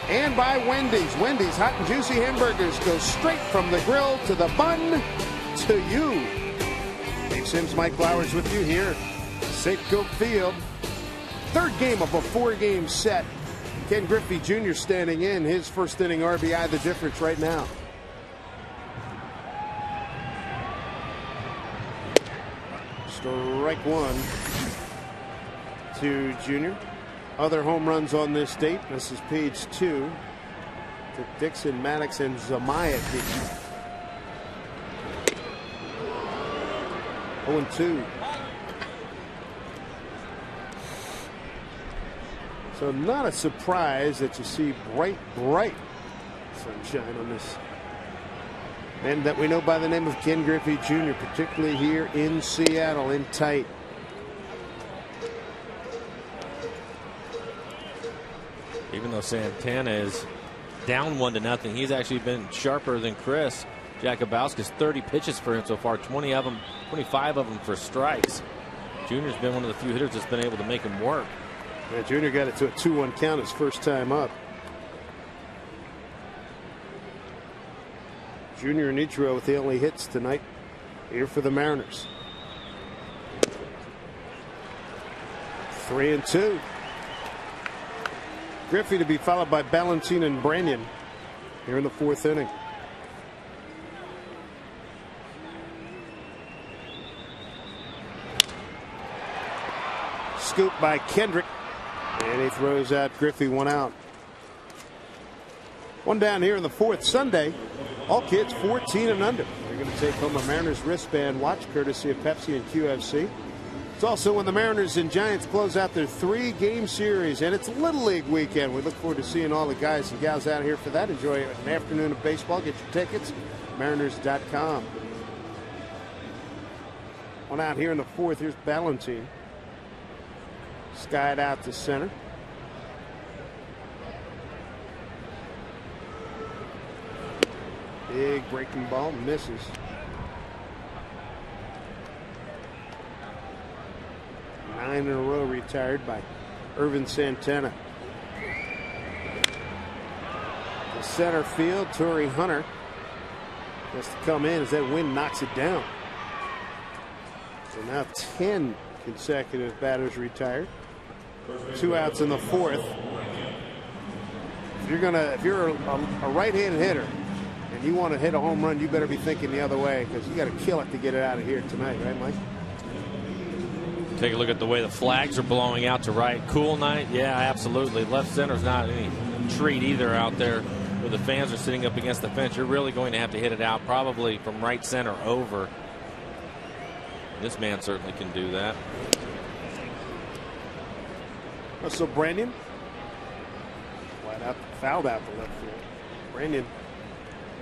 S3: And by Wendy's. Wendy's hot and juicy hamburgers go straight from the grill to the bun to you. Dave Sims, Mike Flowers with you here. Safeco Field. Third game of a 4-game set. Ken Griffey Jr. standing in. His first inning RBI, the difference right now. Strike one to Jr. Other home runs on this date. This is page 2 to Dixon, Maddox, and Zamiah. 0-2. So not a surprise that you see bright sunshine on this man that we know by the name of Ken Griffey Jr., particularly here in Seattle, in tight.
S2: Even though Santana is down 1-0, he's actually been sharper than Chris. Jakubowski's 30 pitches for him so far, 25 of them for strikes. Junior's been one of the few hitters that's been able to make him work.
S3: Yeah, Junior got it to a 2-1 count his first time up. Junior and Ichiro with the only hits tonight here for the Mariners. 3-2. Griffey to be followed by Ballantine and Branyan here in the 4th inning. Scoop by Kendrick. And he throws out Griffey, 1 out. 1 down here in the 4th. Sunday, all kids 14 and under. They're going to take home a Mariners wristband watch courtesy of Pepsi and QFC. It's also when the Mariners and Giants close out their 3-game series, and it's Little League weekend. We look forward to seeing all the guys and gals out here for that. Enjoy an afternoon of baseball. Get your tickets, Mariners.com. 1 out here in the 4th. Here's Ballantine. Skied out to center. Big breaking ball, misses. Nine in a row retired by Irvin Santana. To center field, Torrey Hunter has to come in as that wind knocks it down. So now 10 consecutive batters retired. 2 outs in the 4th. If you're a right-handed hitter and you want to hit a home run, you better be thinking the other way, because you got to kill it to get it out of here tonight, right, Mike?
S2: Take a look at the way the flags are blowing out to right. Cool night, yeah, absolutely. Left center's not any treat either out there, where the fans are sitting up against the fence. You're really going to have to hit it out, probably from right center over. This man certainly can do that.
S3: So Branyan fouled out the left field. Branyan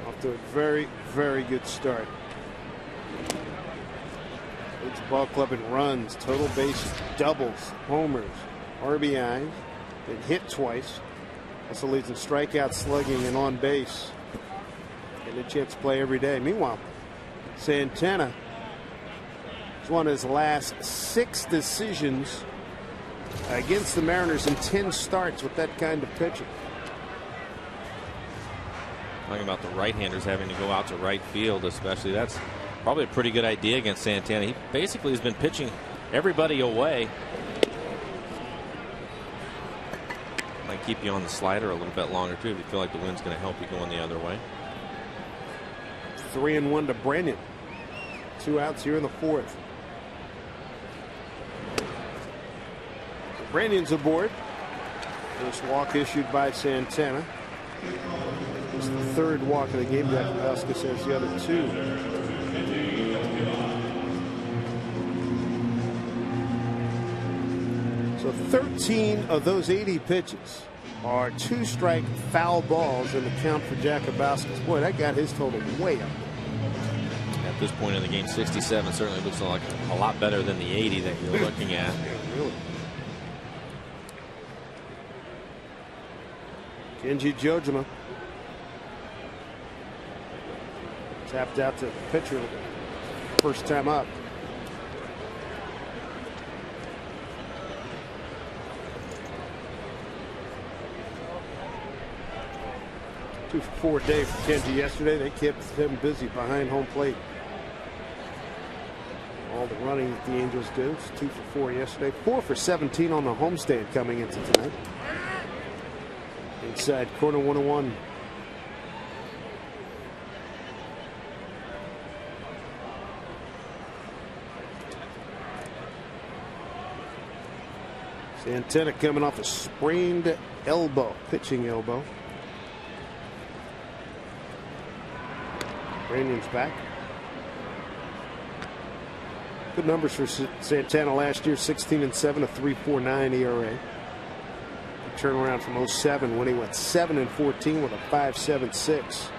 S3: off to a very, very good start. Leads the ball club in runs, total bases, doubles, homers, RBIs. Been hit twice. Also leads in strikeouts, slugging, and on base. And a chance to play every day. Meanwhile, Santana has won his last 6 decisions against the Mariners in 10 starts with that kind of pitching.
S2: Talking about the right-handers having to go out to right field, especially. That's probably a pretty good idea against Santana. He basically has been pitching everybody away. Might keep you on the slider a little bit longer, too, if you feel like the wind's going to help you going the other way.
S3: 3-1 to Branyan. 2 outs here in the 4th. Branyan's aboard. First walk issued by Santana. It's the 3rd walk of the game. Jakubowski has the other 2. So 13 of those 80 pitches are 2-strike foul balls in the count for Jakubowski. Boy, that got his total way up.
S2: At this point in the game, 67 certainly looks like a lot better than the 80 that you're looking at.
S3: Yeah, really. Kenji Jojima Tapped out to the pitcher first time up. Two for 4 day for Kenji yesterday. They kept him busy behind home plate. All the running that the Angels do. It's 2 for 4 yesterday. 4 for 17 on the homestand coming into tonight. Inside corner 1-1. Santana coming off a sprained elbow, pitching elbow. Brandon's back. Good numbers for Santana last year, 16-7, a 3.49 ERA. A turnaround from 07 when he went 7-14 with a 5.76.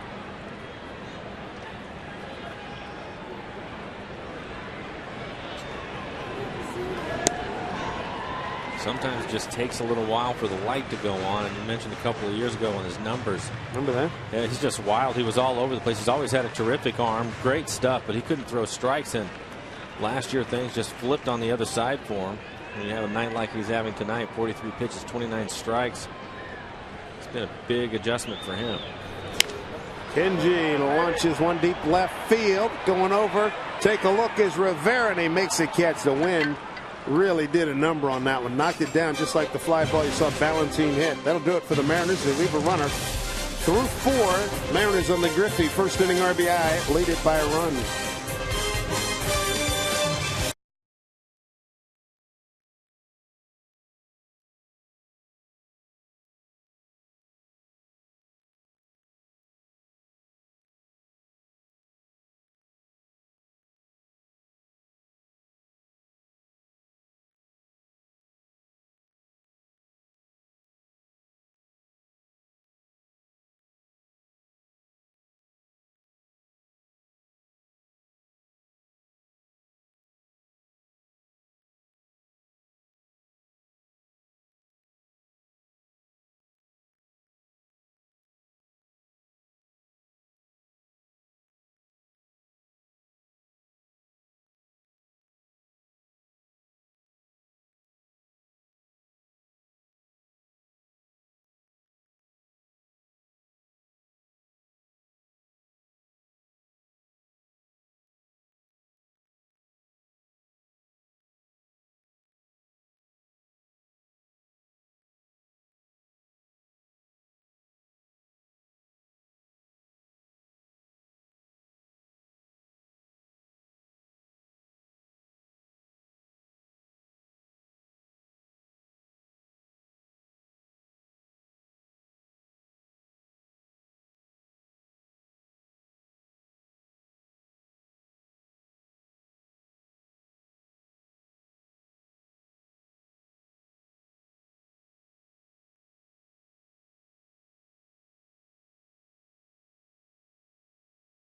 S2: Sometimes it just takes a little while for the light to go on. And you mentioned a couple of years ago on his numbers.
S3: Remember that?
S2: Yeah, he's just wild. He was all over the place. He's always had a terrific arm, great stuff, but he couldn't throw strikes. And last year things just flipped on the other side for him. When you have a night like he's having tonight, 43 pitches, 29 strikes. It's been a big adjustment for him.
S3: Kenji launches one deep left field, going over. Take a look as Rivera, and he makes a catch. The wind really did a number on that one. Knocked it down just like the fly ball you saw Ballantine hit. That'll do it for the Mariners. They leave a runner through 4. Mariners on the Griffey. First inning RBI. Lead it by a run.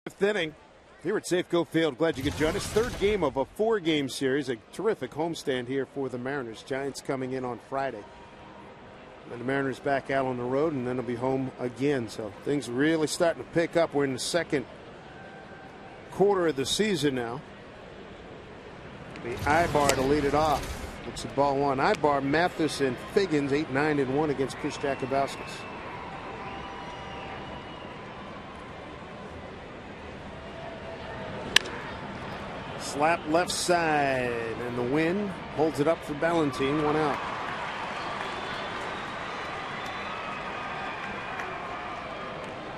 S3: Fifth inning here at Safeco Field. Glad you could join us. Third game of a 4-game series. A terrific homestand here for the Mariners. Giants coming in on Friday. And the Mariners back out on the road, and then they'll be home again. So things really starting to pick up. We're in the second quarter of the season now. The Ibar to lead it off. It's a ball one. Ibar, Mathis, and Figgins 8-9-1 against Chris Jakabauskas. Slap left side, and the wind holds it up for Ballantine. 1 out.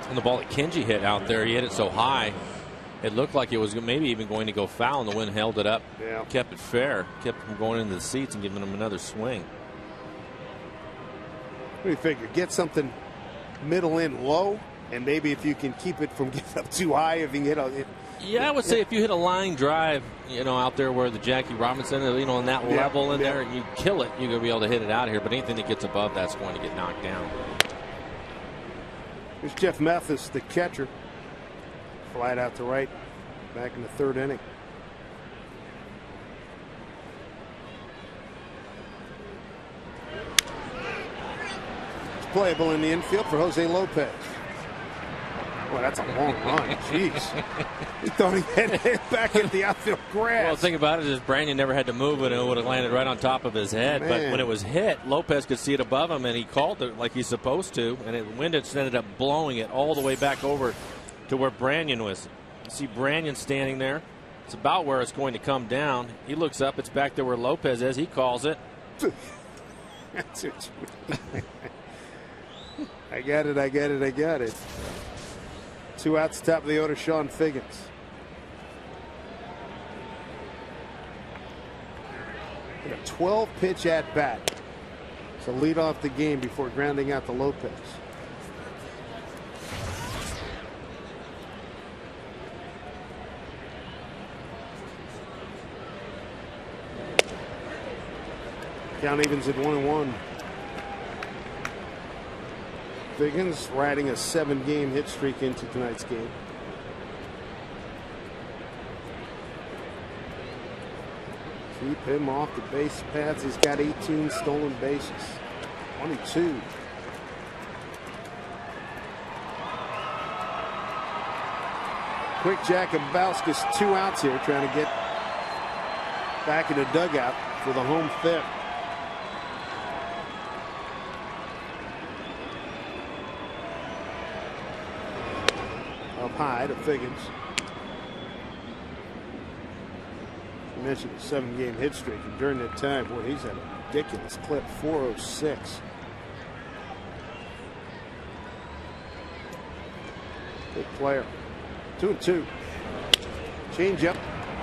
S2: And the ball that Kenji hit out there, he hit it so high, it looked like it was maybe even going to go foul, and the wind held it up, kept it fair, kept him going into the seats and giving him another swing.
S3: What do you figure? Get something middle in low, and maybe if you can keep it from getting up too high, if you can hit it.
S2: Yeah, I would say if you hit a line drive, out there where the Jackie Robinson, on that level in there, and you kill it, you're going to be able to hit it out of here. But anything that gets above that's going to get knocked down.
S3: Here's Jeff Mathis, the catcher. Flied out to right, back in the third inning. It's playable in the infield for Jose Lopez. Well, that's a long run. Jeez. He thought he had it back at the outfield grass.
S2: Well, the thing about it is Branyan never had to move it, and it would have landed right on top of his head.
S3: Man.
S2: But when it was hit, Lopez could see it above him, and he called it like he's supposed to. And wind ended up blowing it all the way back over to where Branyan was. You see Branyan standing there. It's about where it's going to come down. He looks up. It's back there where Lopez is. He calls it.
S3: That's it. I got it. 2 outs, top of the order, Sean Figgins. A 12-pitch at bat. So lead off the game before grounding out to Lopez. Count evens at 1-1. Figgins riding a 7-game hit streak into tonight's game. Keep him off the base paths. He's got 18 stolen bases. 22. Quick Jakubowski's 2 outs here, trying to get back in the dugout for the home fifth. Up high to Figgins. You mentioned a 7-game hit streak, and during that time, boy, he's at a ridiculous clip, 406. Good player. 2-2. Change up.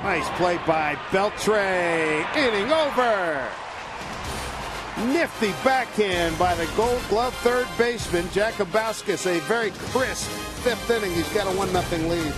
S3: Nice play by Beltre. Inning over. Nifty backhand by the Gold Glove third baseman Jakubowski. A very crisp 5th inning. He's got a 1-0 lead.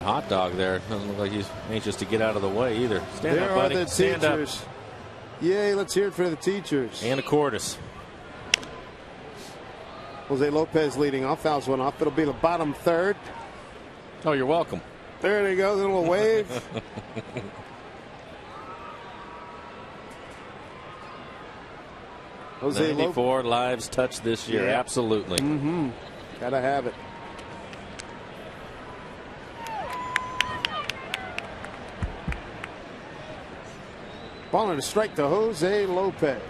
S2: Hot dog there. Doesn't look like he's anxious to get out of the way either. Stand
S3: there
S2: up, buddy.
S3: Are the
S2: Stand
S3: teachers.
S2: up.
S3: Yay, let's hear it for the teachers.
S2: And a Cordes.
S3: Jose Lopez leading off. Fouls one off. It'll be the bottom third.
S2: Oh, you're welcome.
S3: There they go. A little wave. Jose
S2: 94 lives touched this year.
S3: Yeah.
S2: Absolutely.
S3: Gotta have it. Ball and a strike to Jose Lopez.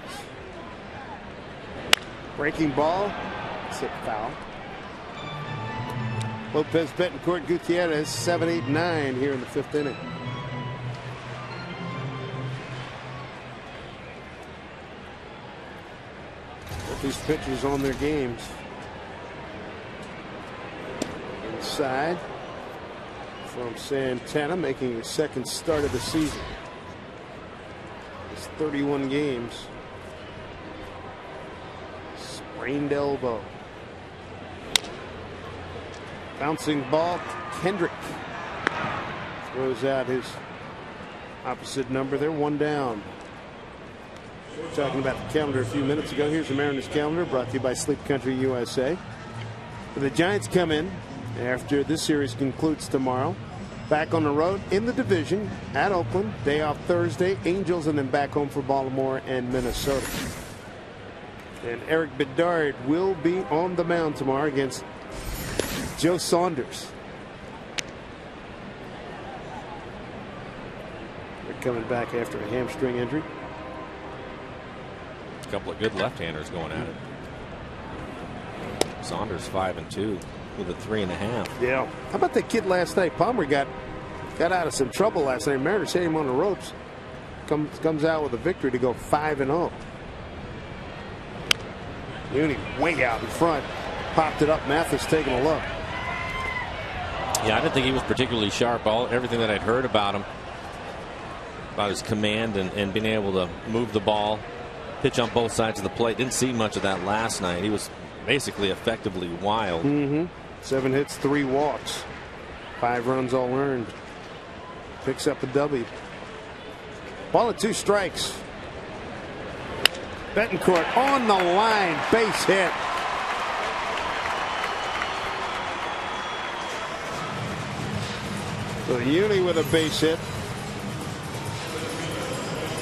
S3: Breaking ball. It's hit foul. Lopez, Betancourt, Gutierrez, 7, 8, 9 here in the 5th inning. Both these pitchers on their games. Inside from Santana, making his 2nd start of the season. 31 games. Strained elbow. Bouncing ball. Kendrick throws out his opposite number there. One down. Talking about the calendar a few minutes ago. Here's the Mariners calendar brought to you by Sleep Country USA. The Giants come in after this series concludes tomorrow. Back on the road in the division at Oakland. Day off Thursday. Angels, and then back home for Baltimore and Minnesota. And Eric Bedard will be on the mound tomorrow against Joe Saunders. They're coming back after a hamstring injury.
S2: A couple of good left-handers going at it. Saunders 5-2 with a 3.5.
S3: Yeah. How about that kid last night? Palmer got out of some trouble last night. Mariners hit him on the ropes. Comes out with a victory to go 5-0. Uni way out in front. Popped it up. Mathis taking a look.
S2: Yeah, I didn't think he was particularly sharp. Everything that I'd heard about him, about his command and being able to move the ball, pitch on both sides of the plate. Didn't see much of that last night. He was basically effectively wild.
S3: 7 hits, 3 walks, 5 runs all earned. Picks up a W. Ball at 2 strikes. Betancourt on the line, base hit. So Uni with a base hit.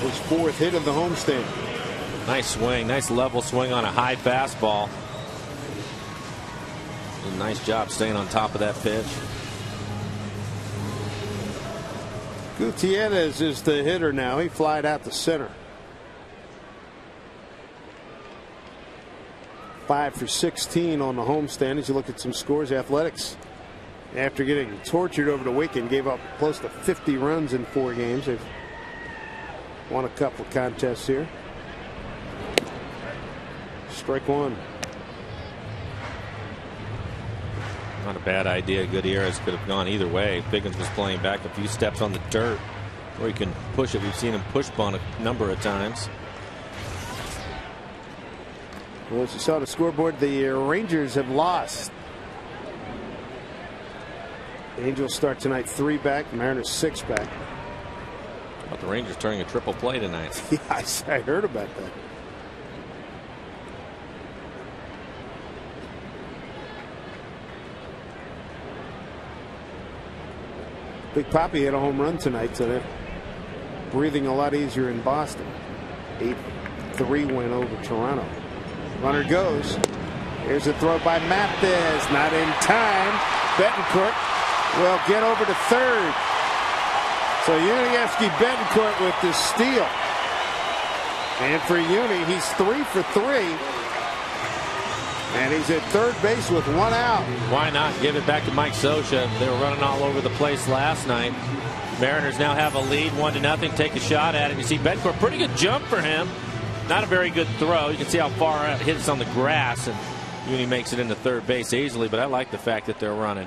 S3: His 4th hit of the homestand.
S2: Nice swing, nice level swing on a high fastball. Did a nice job staying on top of that pitch.
S3: Gutierrez is the hitter now. He flied out to center. 5 for 16 on the homestand. As you look at some scores, Athletics, after getting tortured over the weekend, gave up close to 50 runs in 4 games. They've won a couple of contests here. Strike 1.
S2: Not a bad idea. Gutierrez could have gone either way. Biggins was playing back a few steps on the dirt where he can push it. We've seen him push bunt a number of times.
S3: Well, as you saw the scoreboard, the Rangers have lost. The Angels start tonight 3 back, the Mariners 6 back.
S2: How about the Rangers turning a triple play tonight?
S3: Yeah, I heard about that. Big Papi hit a home run tonight, so they're breathing a lot easier in Boston. 8-3 win over Toronto. Runner goes. Here's a throw by Mathis. Not in time. Betancourt will get over to third. So Yunievsky Betancourt with the steal. And for Uni, he's 3 for 3. And he's at third base with 1 out.
S2: Why not give it back to Mike Scioscia? They were running all over the place last night. Mariners now have a lead, 1-0. Take a shot at it. You see Betancourt, pretty good jump for him. Not a very good throw. You can see how far it hits on the grass, and Uni makes it into third base easily, but I like the fact that they're running.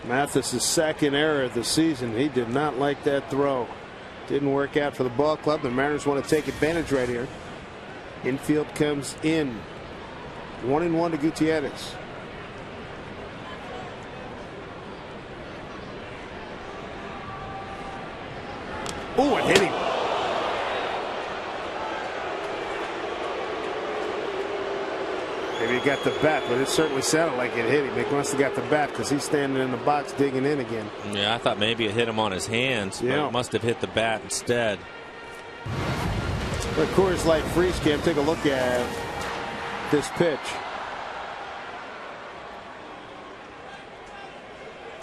S3: Mathis' 2nd error of the season. He did not like that throw. Didn't work out for the ball club. The Mariners want to take advantage right here. Infield comes in. 1-1 to Gutierrez. Oh, it hit him. Maybe he got the bat, but it certainly sounded like it hit him. He must have got the bat because he's standing in the box digging in again.
S2: Yeah, I thought maybe it hit him on his hands, but it must have hit the bat instead.
S3: But Coors Light Freeze Cam, take a look at this pitch.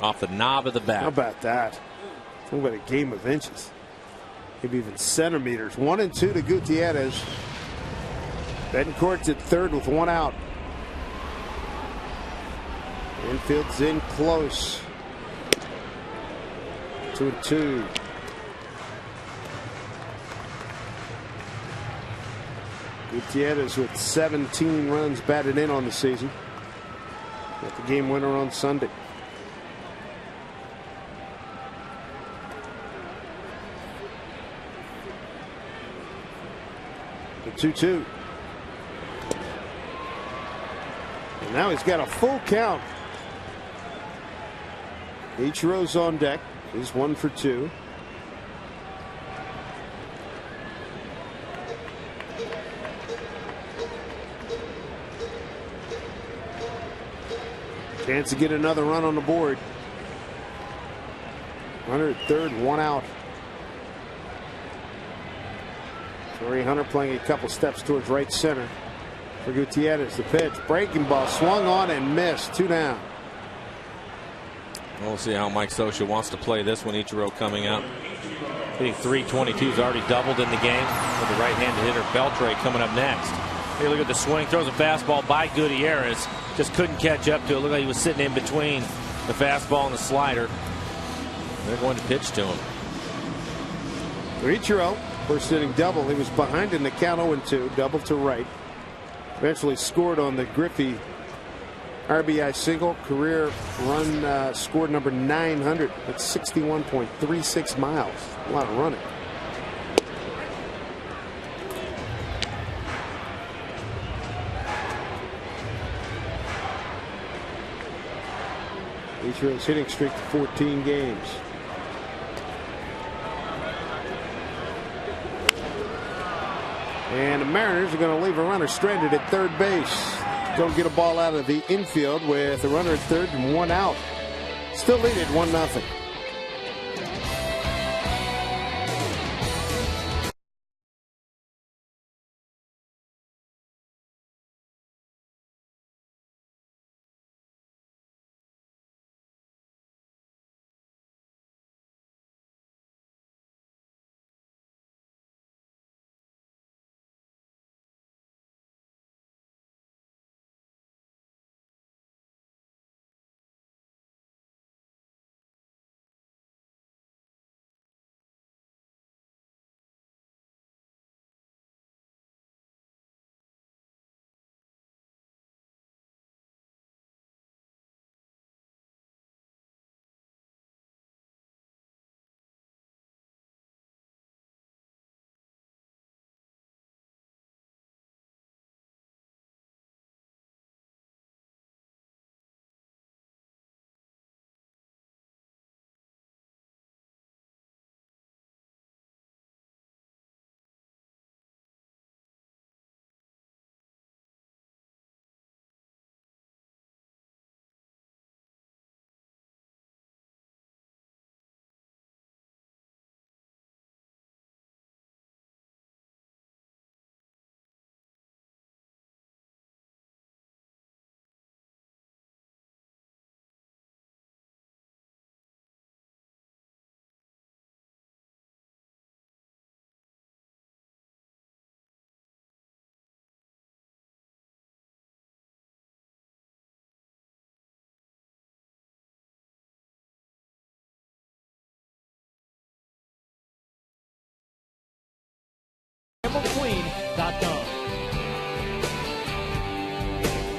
S2: Off the knob of the bat.
S3: How about that? Talk about a game of inches. Maybe even centimeters. 1-2 to Gutierrez. Betancourt's at third with 1 out. Infield's in close. 2-2. Gutierrez with 17 runs batted in on the season. Got the game winner on Sunday. The 2-2. And now he's got a full count. Ichiro's on deck. He's 1 for 2. Chance to get another run on the board. Runner at third, 1 out. Torrey Hunter playing a couple steps towards right center. For Gutierrez, the pitch. Breaking ball swung on and missed. 2 down.
S2: We'll see how Mike Scioscia wants to play this one. Ichiro coming up. Hitting .322 has already doubled in the game. With the right-handed hitter Beltre coming up next. Here, look at the swing. Throws a fastball by Gutierrez. Just couldn't catch up to it. Looked like he was sitting in between the fastball and the slider. They're going to pitch to him.
S3: Ichiro, first inning double. He was behind in the count 0-2. Double to right. Eventually scored on the Griffey RBI single. Career run scored number 900. That's 61.36 miles. A lot of running. Ichiro's hitting streak to 14 games. And the Mariners are going to leave a runner stranded at third base. Don't get a ball out of the infield with a runner at third and 1 out. Still lead it 1-0.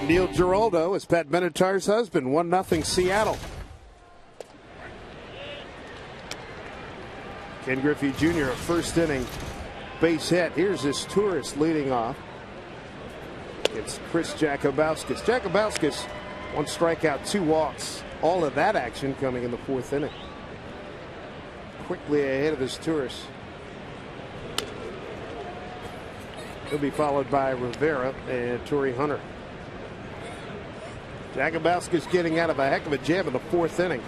S3: Neil Giraldo is Pat Benatar's husband. 1-0 Seattle. Ken Griffey Jr. a first inning base hit. Here's his tourist leading off. It's Chris Jakubowskis. Jakubowskis, 1 strikeout, 2 walks. All of that action coming in the 4th inning. Quickly ahead of his tourist. He'll be followed by Rivera and Torrey Hunter. Jakubowski's getting out of a heck of a jam in the 4th inning.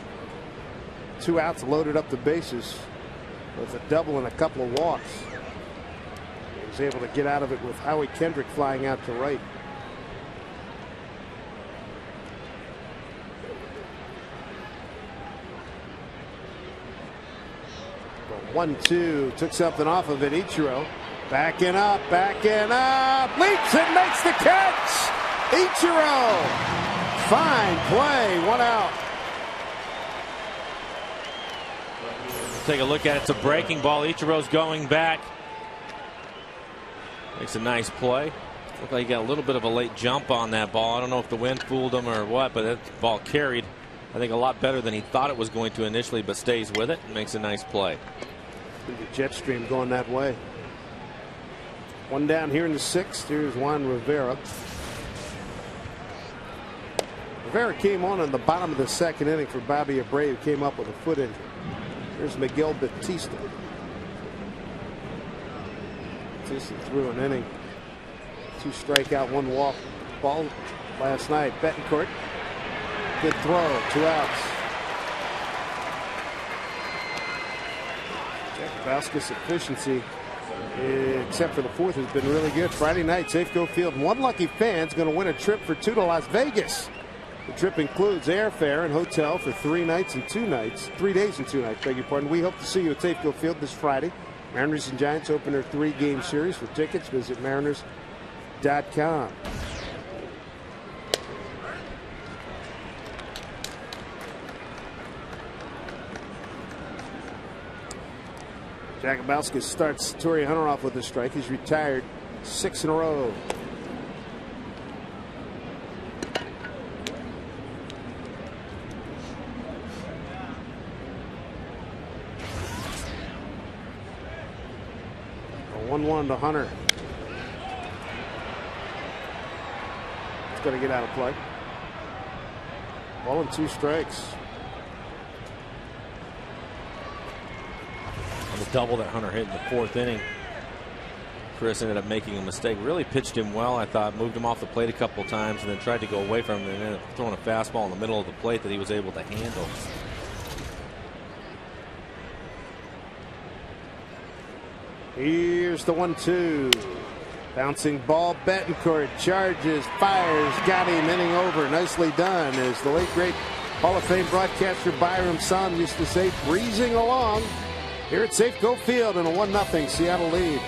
S3: 2 outs, loaded up the bases with a double and a couple of walks. He was able to get out of it with Howie Kendrick flying out to right. The 1-2 took something off of it. Ichiro backing up, leaps and makes the catch. Ichiro. Fine play, 1 out.
S2: Take a look at it. It's a breaking ball. Ichiro's going back. Makes a nice play. Looked like he got a little bit of a late jump on that ball. I don't know if the wind fooled him or what, but that ball carried, I think, a lot better than he thought it was going to initially, but stays with it and makes a nice play.
S3: The jet stream going that way. 1 down here in the 6th. Here's Juan Rivera. Rivera came on the bottom of the second inning for Bobby Abreu, who came up with a foot injury. Here's Miguel Batista. Batista threw an inning, 2 strikeout, 1 walk ball last night. Betancourt, good throw, 2 outs. Jack Vasquez efficiency, except for the 4th, has been really good. Friday night, Safeco Field. 1 lucky fan's going to win a trip for 2 to Las Vegas. The trip includes airfare and hotel for 3 nights and 2 nights. 3 days and 2 nights, beg your pardon. We hope to see you at Safeco Field this Friday. Mariners and Giants open their 3-game series. For tickets, visit mariners.com. Jakubowski starts Torrey Hunter off with a strike. He's retired 6 in a row. A 1-1 to Hunter. It's going to get out of play. Ball and 2 strikes.
S2: The double that Hunter hit in the 4th inning, Chris ended up making a mistake. Really pitched him well, I thought. Moved him off the plate a couple times and then tried to go away from him and ended up throwing a fastball in the middle of the plate that he was able to handle.
S3: Here's the 1-2. Bouncing ball. Betancourt charges, fires, got him, inning over. Nicely done, as the late great Hall of Fame broadcaster Byram Son used to say, breezing along here at Safeco Field in a 1-0 Seattle lead.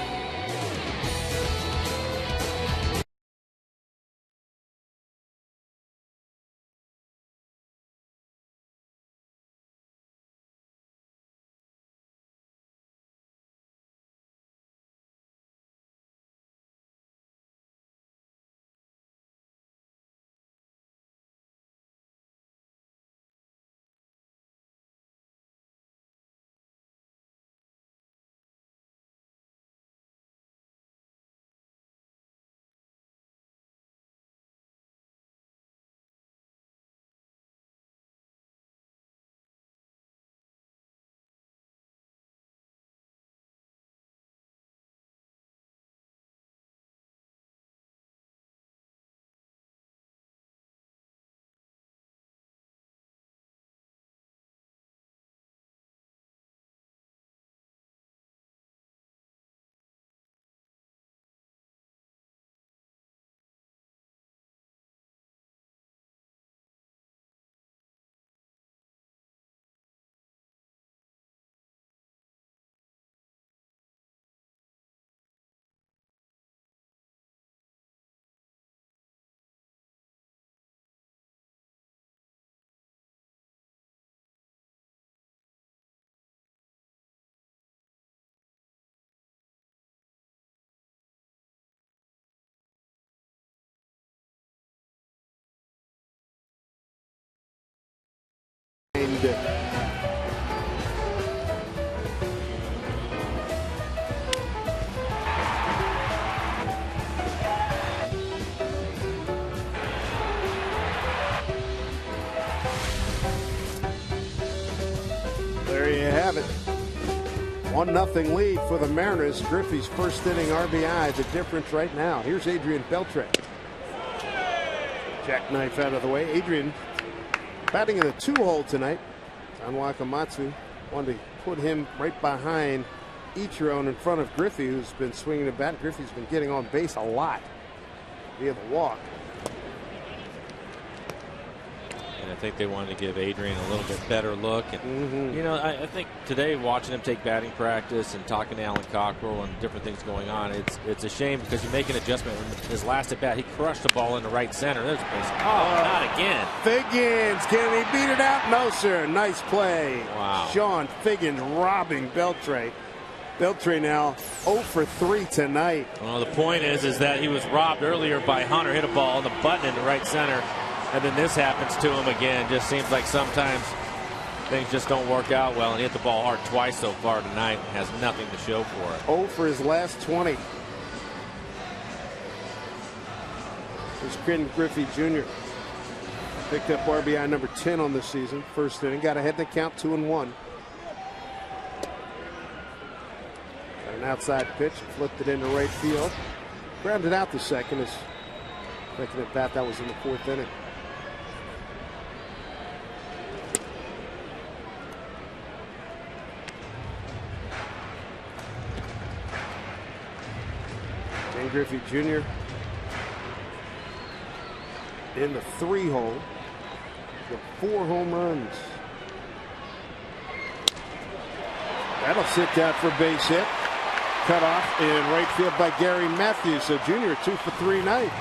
S3: There you have it. 1-0 lead for the Mariners. Griffey's first inning RBI, the difference right now. Here's Adrian Beltre. Jackknife out of the way. Adrian batting in the 2-hole tonight. Don Wakamatsu wanted to put him right behind Ichiro in front of Griffey, who's been swinging the bat. Griffey's been getting on base a lot via the walk.
S2: And I think they wanted to give Adrian a little bit better look. And, you know, I think today watching him take batting practice and talking to Alan Cockrell and different things going on, it's a shame because you make an adjustment. His last at bat, he crushed the ball into right center. There's a base. Oh, not again.
S3: Figgins, can he beat it out? No, sir. Nice play.
S2: Wow.
S3: Sean Figgins robbing Beltre. Beltre now 0 for 3 tonight.
S2: Well, the point is that he was robbed earlier by Hunter. Hit a ball on the button into right center. And then this happens to him again. Just seems like sometimes things just don't work out well. And he hit the ball hard twice so far tonight. Has nothing to show for it.
S3: 0 for his last 20. Here's Ken Griffey Jr. Picked up RBI number 10 on this season. First inning, got ahead in the count, 2-1. Got an outside pitch, flipped it into right field. Grounded out the second. Is making it bat. That was in the 4th inning. Ken Griffey Jr. in the 3-hole with 4 home runs. That'll sit down for a base hit. Cut off in right field by Gary Matthews. So Jr. 2 for 3 night.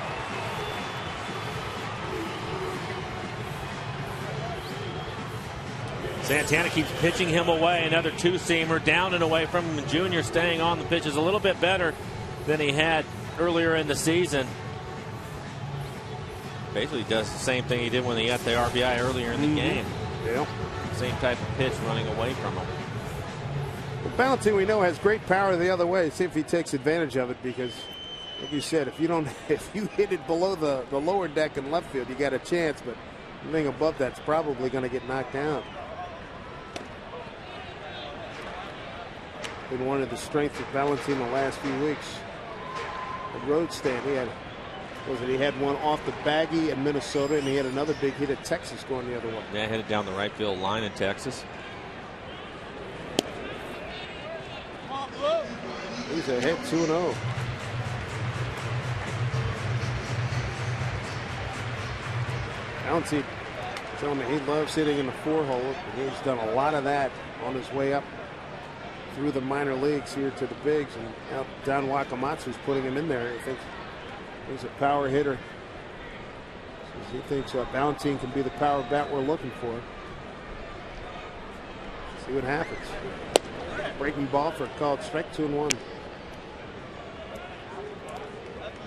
S2: Santana keeps pitching him away. Another 2-seamer down and away from him. Jr. staying on the pitches a little bit better than he had earlier in the season. Basically does the same thing he did when he got the RBI earlier in the game.
S3: Yeah.
S2: Same type of pitch running away from him.
S3: Well, Balancing, we know, has great power the other way. See if he takes advantage of it, because like you said, if you hit it below the lower deck in left field, you got a chance, but anything above that's probably going to get knocked down. Been one of the strengths of Balancing the last few weeks. The road stand, he had one off the baggie in Minnesota, and he had another big hit at Texas going the other way.
S2: Yeah, headed down the right field line in Texas.
S3: He's ahead 2-0. Balancing telling me he loves hitting in the 4-hole. He's done a lot of that on his way up through the minor leagues here to the bigs, and now Don Wakamatsu's putting him in there. He thinks he's a power hitter. He thinks Balancing can be the power bat we're looking for. See what happens. Breaking ball for a called strike, 2-1.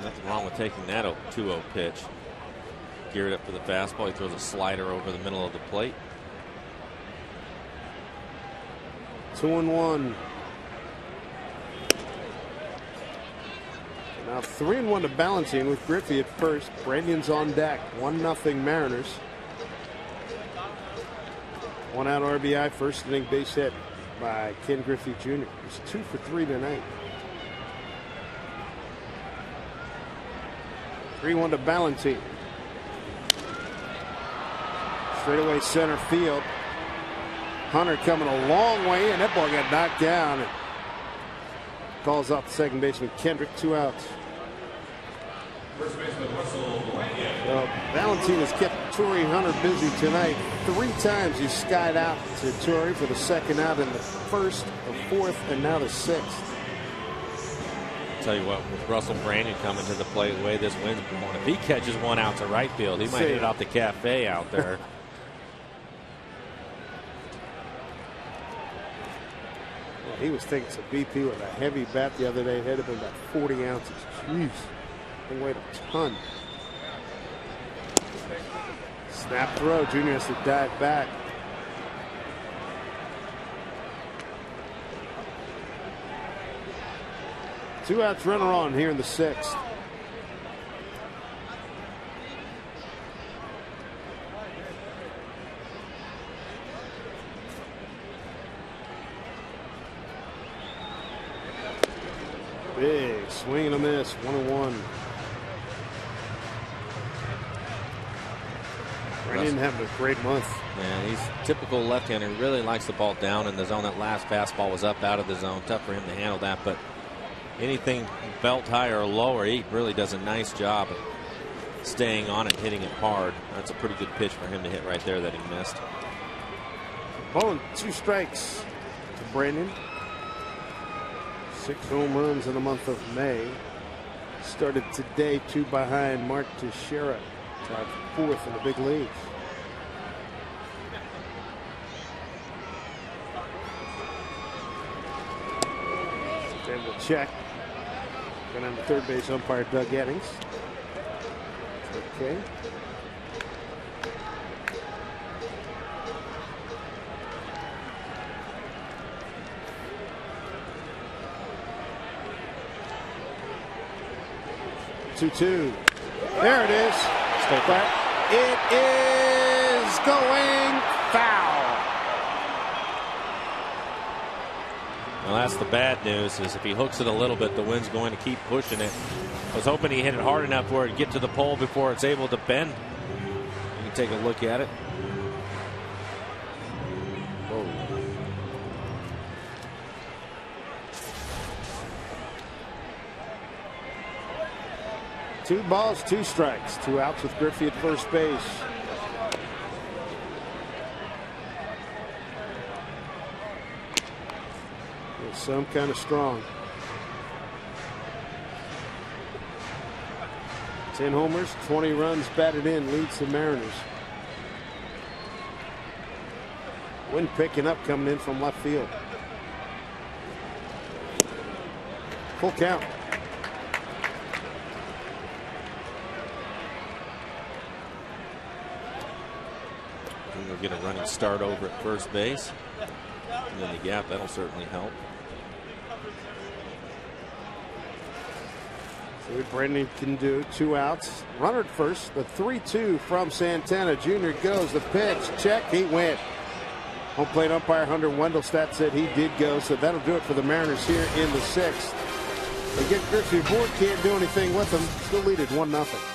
S2: Nothing wrong with taking that 2-0 pitch. Geared up for the fastball. He throws a slider over the middle of the plate.
S3: 2-1. Now 3-1 to Balancing with Griffey at first. Brandon's on deck. 1-0 Mariners. 1 out RBI, first inning base hit by Ken Griffey Jr. He's 2 for 3 tonight. 3-1 to Balancing. Straightaway center field. Hunter coming a long way, and that ball got knocked down. And calls out the second baseman Kendrick, 2 outs. So Balancing has kept Torrey Hunter busy tonight. 3 times he skied out to Torrey for the second out in the first, the 4th, and now the 6th.
S2: Tell you what, with Russell Brandon coming to the plate, the way this wind's blowing, if he catches 1 out to right field, he might hit it off the cafe out there.
S3: He was taking some BP with a heavy bat the other day. It had been about 40 ounces. Jeez. He weighed a ton. Snap throw. Junior has to dive back. Two outs, runner on here in the 6th. Big swing and a miss, 1-1. Brandon having a great month.
S2: Man, he's typical left-hander. He really likes the ball down in the zone. That last fastball was up out of the zone. Tough for him to handle that, but anything belt high or lower, he really does a nice job of staying on it, hitting it hard. That's a pretty good pitch for him to hit right there that he missed.
S3: Ball and 2 strikes to Brandon. 6 home runs in the month of May. Started today 2 behind Mark Teixeira, tied 4th in the big leagues. Then we'll check. Going on the third base umpire Doug Eddings. Okay. Two. There it is.
S2: Stay back.
S3: It going foul.
S2: Well, that's the bad news, is if he hooks it a little bit, the wind's going to keep pushing it. I was hoping he hit it hard enough where it'd get to the pole before it's able to bend. You can take a look at it. Whoa.
S3: 2 balls, 2 strikes, 2 outs with Griffey at first base. Some kind of strong. 10 homers, 20 runs batted in, leads the Mariners. Wind picking up coming in from left field. Full count.
S2: We'll get a running start over at first base. And then the gap, that'll certainly help.
S3: See what Brendan can do. 2 outs. Runner at first. The 3-2 from Santana. Jr. goes. The pitch. Check. He went. Home plate umpire Hunter Wendelstadt said he did go. So that'll do it for the Mariners here in the 6th. They get Griffey aboard. Can't do anything with them. Still lead it 1-0.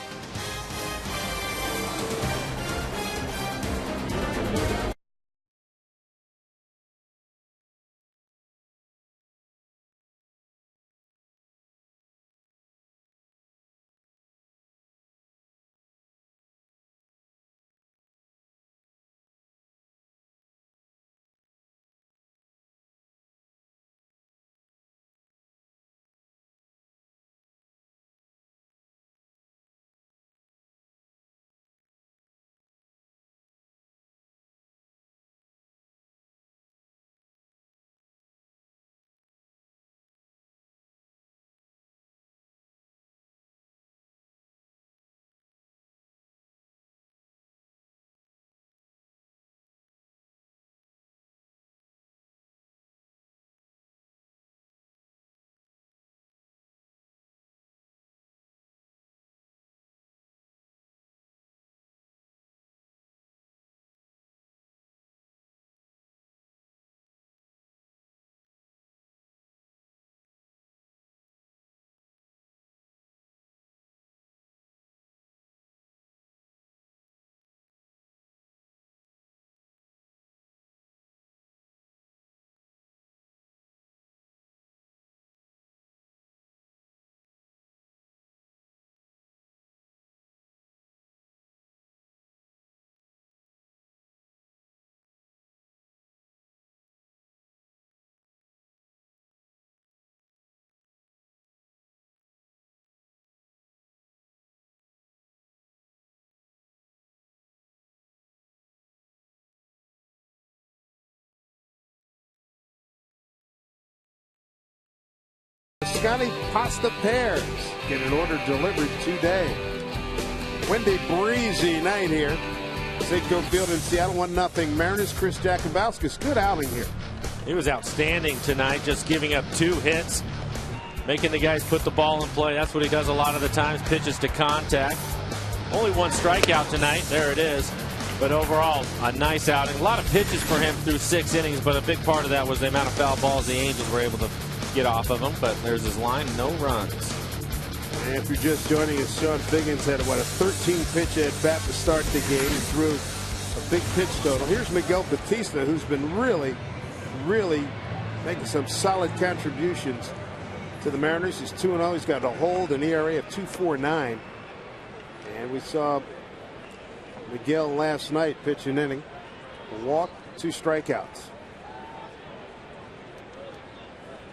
S3: Scotty Pasta Pears get an order delivered today. Windy, breezy night here. Safeco Field in Seattle, 1-0. Mariners. Chris Jakubauskas, good outing here.
S2: He was outstanding tonight, just giving up 2 hits, making the guys put the ball in play. That's what he does a lot of the times, pitches to contact. Only 1 strikeout tonight. There it is. But overall, a nice outing. A lot of pitches for him through 6 innings, but a big part of that was the amount of foul balls the Angels were able to get off of him. But there's his line, no runs.
S3: And if you're just joining us, Sean Figgins had a 13-pitch at bat to start the game. He threw a big pitch total. Here's Miguel Batista, who's been really making some solid contributions to the Mariners. He's 2-0. He's got a hold, an ERA of 2.49. And we saw Miguel last night pitch an inning, a walk, 2 strikeouts.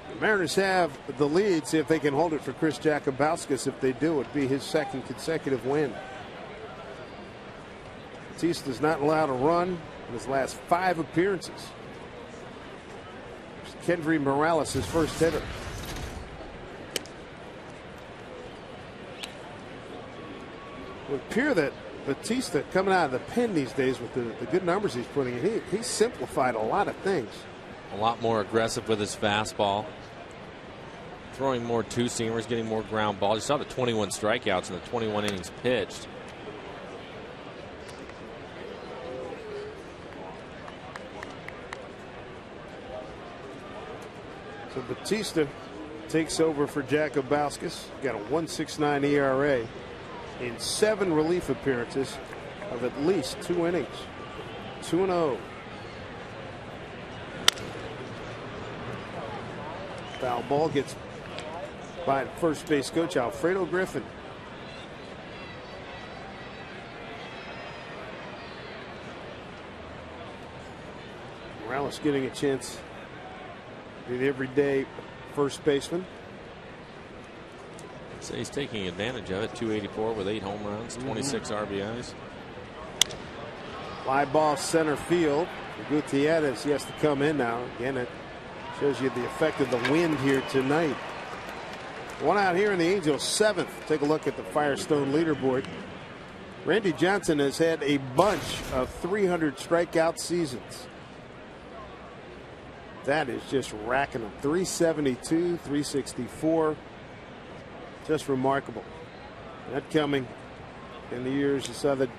S3: The Mariners have the lead. See if they can hold it for Chris Jakubauskas. If they do, it'd be his 2nd consecutive win. Batista's not allowed a run in his last 5 appearances. Kendry Morales, his first hitter. It would appear that Batista, coming out of the pen these days with the good numbers he's putting in, he simplified a lot of things.
S2: A lot more aggressive with his fastball. Throwing more 2-seamers, getting more ground balls. You saw the 21 strikeouts in the 21 innings pitched.
S3: So Batista takes over for Jakubowskis. Got a 1.69 ERA in 7 relief appearances of at least 2 innings. 2-0. Foul ball gets by first base coach Alfredo Griffin. Morales getting a chance to be the everyday first baseman.
S2: So he's taking advantage of it. 284 with 8 home runs, 26 RBIs.
S3: Fly ball center field. Gutierrez, he has to come in now. Again, it shows you the effect of the wind here tonight. One out here in the Angels 7th. Take a look at the Firestone leaderboard. Randy Johnson has had a bunch of 300 strikeout seasons. That is just racking them. 372, 364. Just remarkable. That coming in the years you saw that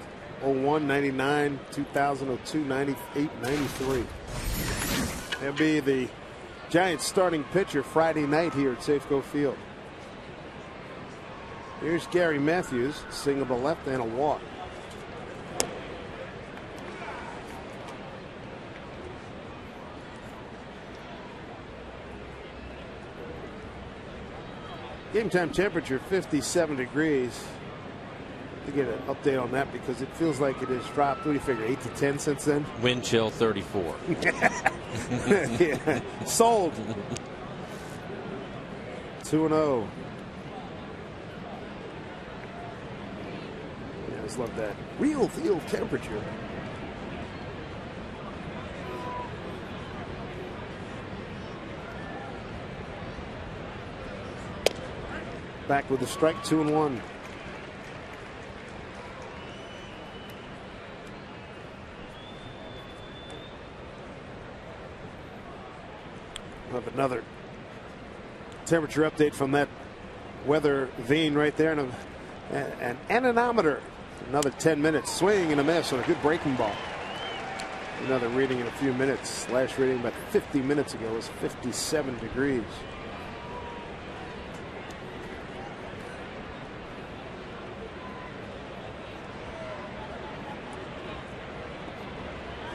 S3: 01, 99, 2000, 02, 98, 93. He'll be the Giants starting pitcher Friday night here at Safeco Field. Here's Gary Matthews, single to left and a walk. Game time temperature 57 degrees. To get an update on that because it feels like it has dropped. What do you figure, 8 to 10 since then?
S2: Wind chill 34.
S3: Yeah, sold. 2-0. Yeah, I just love that. Real field temperature. Back with the strike, 2-1. We'll have another temperature update from that weather vane right there, and an anemometer. Another 10 minutes. Swing and a miss on a good breaking ball. Another reading in a few minutes. Last reading about 50 minutes ago was 57 degrees.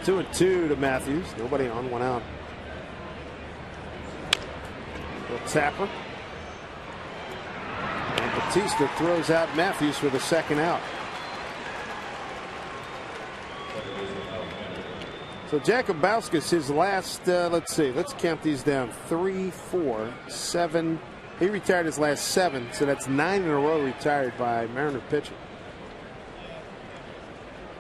S3: Two and two to Matthews. Nobody on, 1 out. Little tapper. And Batista throws out Matthews for the 2nd out. So Jakubowskis, his last, let's see, let's count these down. 3, 4, 7. He retired his last 7, so that's 9 in a row retired by Mariner pitcher.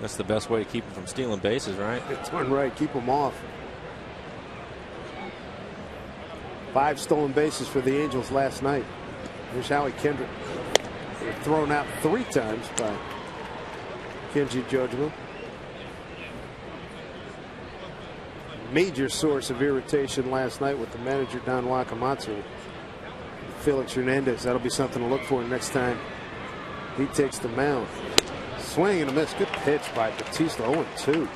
S2: That's the best way to keep him from stealing bases, right?
S3: It's one right. Keep him off. 5 stolen bases for the Angels last night. Here's Howie Kendrick. They were thrown out 3 times by Kenji Jojo. Major source of irritation last night with the manager Don Wakamatsu. Felix Hernandez. That'll be something to look for next time he takes the mound. Swing and a miss. Good pitch by Batista. 0-2.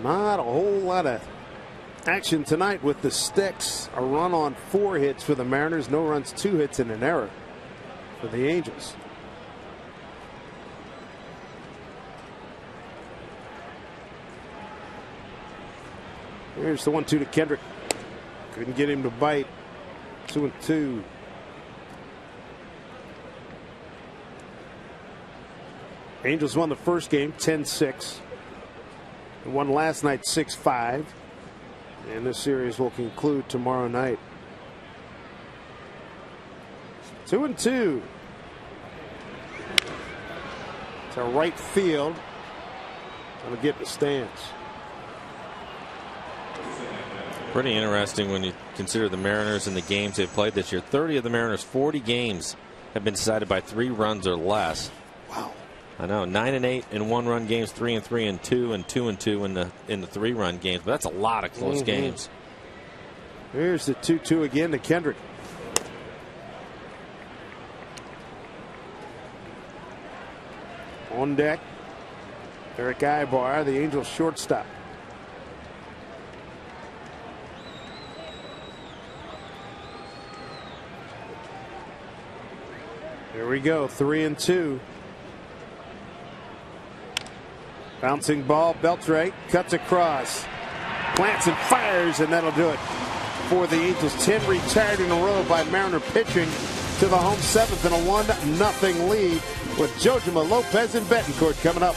S3: Not a whole lot of action tonight with the sticks. A run on 4 hits for the Mariners. No runs, 2 hits, and an error for the Angels. Here's the 1-2 to Kendrick. Couldn't get him to bite. 2-2. Angels won the first game 10-6. They won last night 6-5. And this series will conclude tomorrow night. 2-2. To right field. Gonna get in the stands.
S2: Pretty interesting when you consider the Mariners and the games they've played this year. 30 of the Mariners' 40 games have been decided by 3 runs or less.
S3: Wow.
S2: I know, 9-8 in 1-run games, 3-3 in 2, and 2-2 in the 3-run games. But that's a lot of close games.
S3: Here's the 2-2 again to Kendrick. On deck, Eric Ibar, the Angels shortstop. Here we go, 3-2. Bouncing ball, Beltre cuts across, plants and fires, and that'll do it for the Angels. 10 retired in a row by Mariner pitching to the home seventh in a 1-0 lead with Jojima, Lopez, and Betancourt coming up.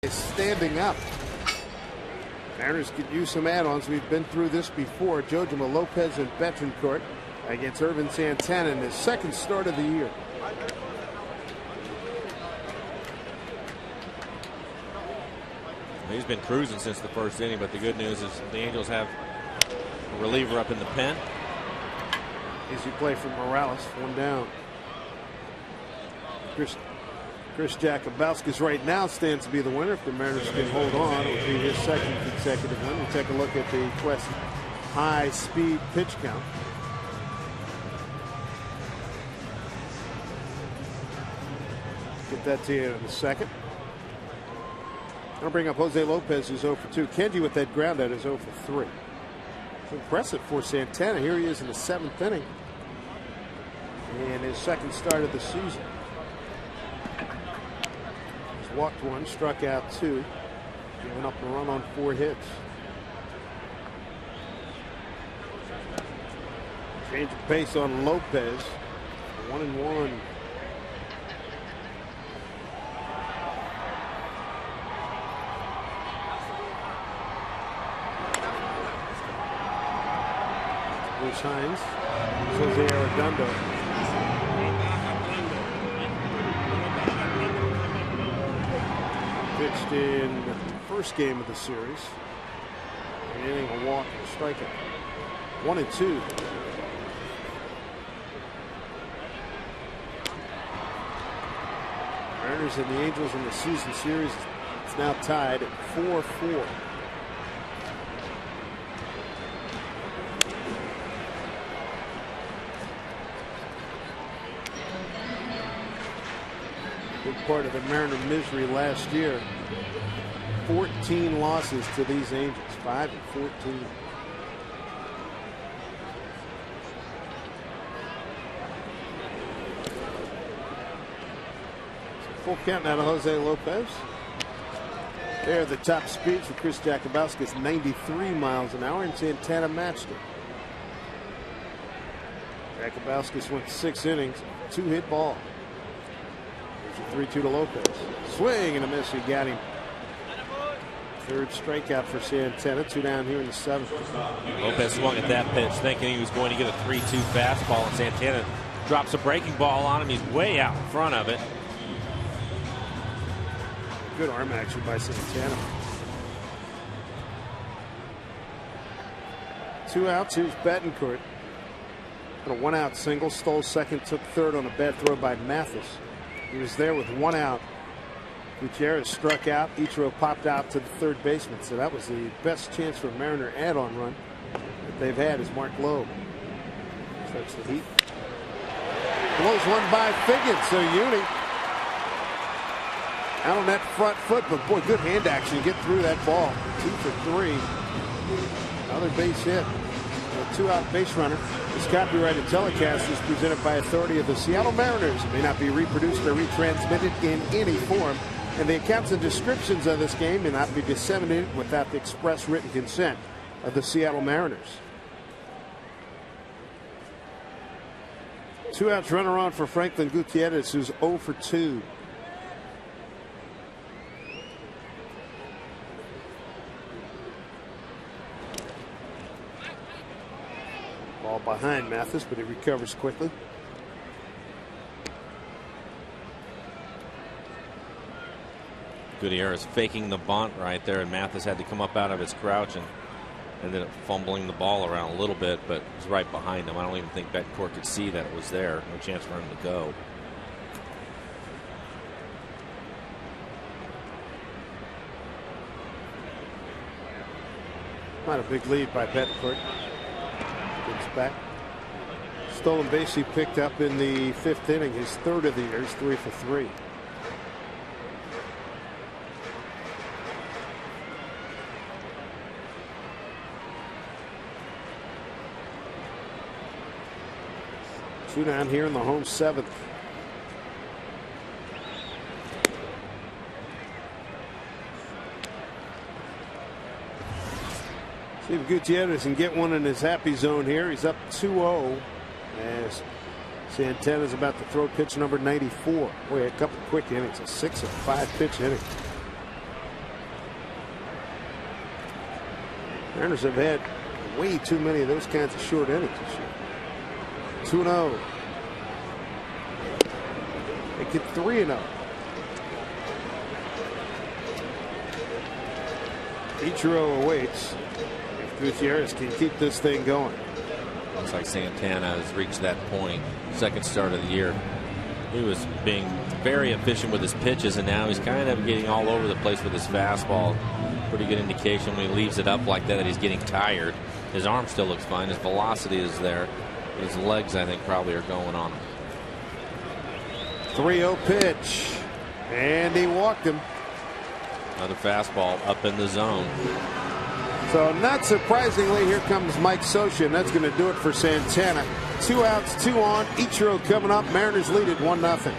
S3: Standing up. Mariners could use some add-ons. We've been through this before. Jojima, Lopez, and Betancourt against Irvin Santana in his second start of the year.
S2: He's been cruising since the first inning, but the good news is the Angels have a reliever up in the pen.
S3: Easy play from Morales, one down. Chris Jakubowski right now stands to be the winner. If the Mariners can hold on, it would be his second consecutive win. We'll take a look at the Quest high-speed pitch count. Get that to you in a second. I'll bring up Jose Lopez, who's 0 for 2. Kenji with that ground out is 0 for 3. It's impressive for Santana. Here he is in the 7th inning in his second start of the season. He's walked 1, struck out 2, giving up a run on 4 hits. Change of pace on Lopez. 1-1. Bruce Hines, Jose Arredondo. Pitched in the first game of the series. An inning, a walk, and a strikeout. 1-2. Mariners and the Angels in the season series. It's now tied at 4-4. Big part of the Mariner misery last year. 14 losses to these Angels, 5-14. So full count now to Jose Lopez. There, the top speeds for Chris Jakubowski is 93 miles an hour, and Santana matched it. Jakubowskis went 6 innings, 2-hit ball. There's a 3-2 to Lopez. Swing and a miss. He got him. Third strikeout for Santana. 2 down here in the 7th.
S2: Lopez swung at that pitch thinking he was going to get a 3-2 fastball, and Santana drops a breaking ball on him. He's way out in front of it.
S3: Good arm action by Santana. 2 outs. Here's Betancourt. A 1-out single. Stole second, took third on a bad throw by Mathis. He was there with 1 out. Gutierrez struck out. Ichiro popped out to the third baseman. So that was the best chance for a Mariner add-on run that they've had is Mark Loeb. Starts the heat. Blows one by Figgins. So Uni out on that front foot, but boy, good hand action to get through that ball. 2 for 3. Another base hit. A 2-out base runner. This copyrighted telecast is presented by authority of the Seattle Mariners. It may not be reproduced or retransmitted in any form, and the accounts and descriptions of this game may not be disseminated without the express written consent of the Seattle Mariners. 2 outs, runner on for Franklin Gutierrez, who's 0 for 2. Ball behind Mathis, but he recovers quickly.
S2: Gutierrez faking the bunt right there, and Mathis had to come up out of his crouch and ended up fumbling the ball around a little bit, but it was right behind him. I don't even think Betancourt could see that it was there. No chance for him to go.
S3: Not a big lead by Betancourt. Gets back. Stolen base he picked up in the 5th inning, his 3rd of the year. He's 3 for 3. Two down here in the home 7th. See if Gutierrez can get one in his happy zone here. He's up 2-0 as Santana's about to throw pitch number 94. Boy, a couple quick innings, a 6 and 5 pitch inning. Mariners have had way too many of those kinds of short innings this year. 2-0. They get 3-0. Ichiro awaits. If Gutierrez can keep this thing going.
S2: Looks like Santana has reached that point. 2nd start of the year. He was being very efficient with his pitches, and now he's kind of getting all over the place with his fastball. Pretty good indication when he leaves it up like that he's getting tired. His arm still looks fine. His velocity is there. His legs, I think, probably are going on him.
S3: 3-0 pitch. And he walked him.
S2: Another fastball up in the zone.
S3: So not surprisingly, here comes Mike Scioscia, and that's going to do it for Santana. 2 outs, 2 on. Ichiro coming up. Mariners lead it 1-0.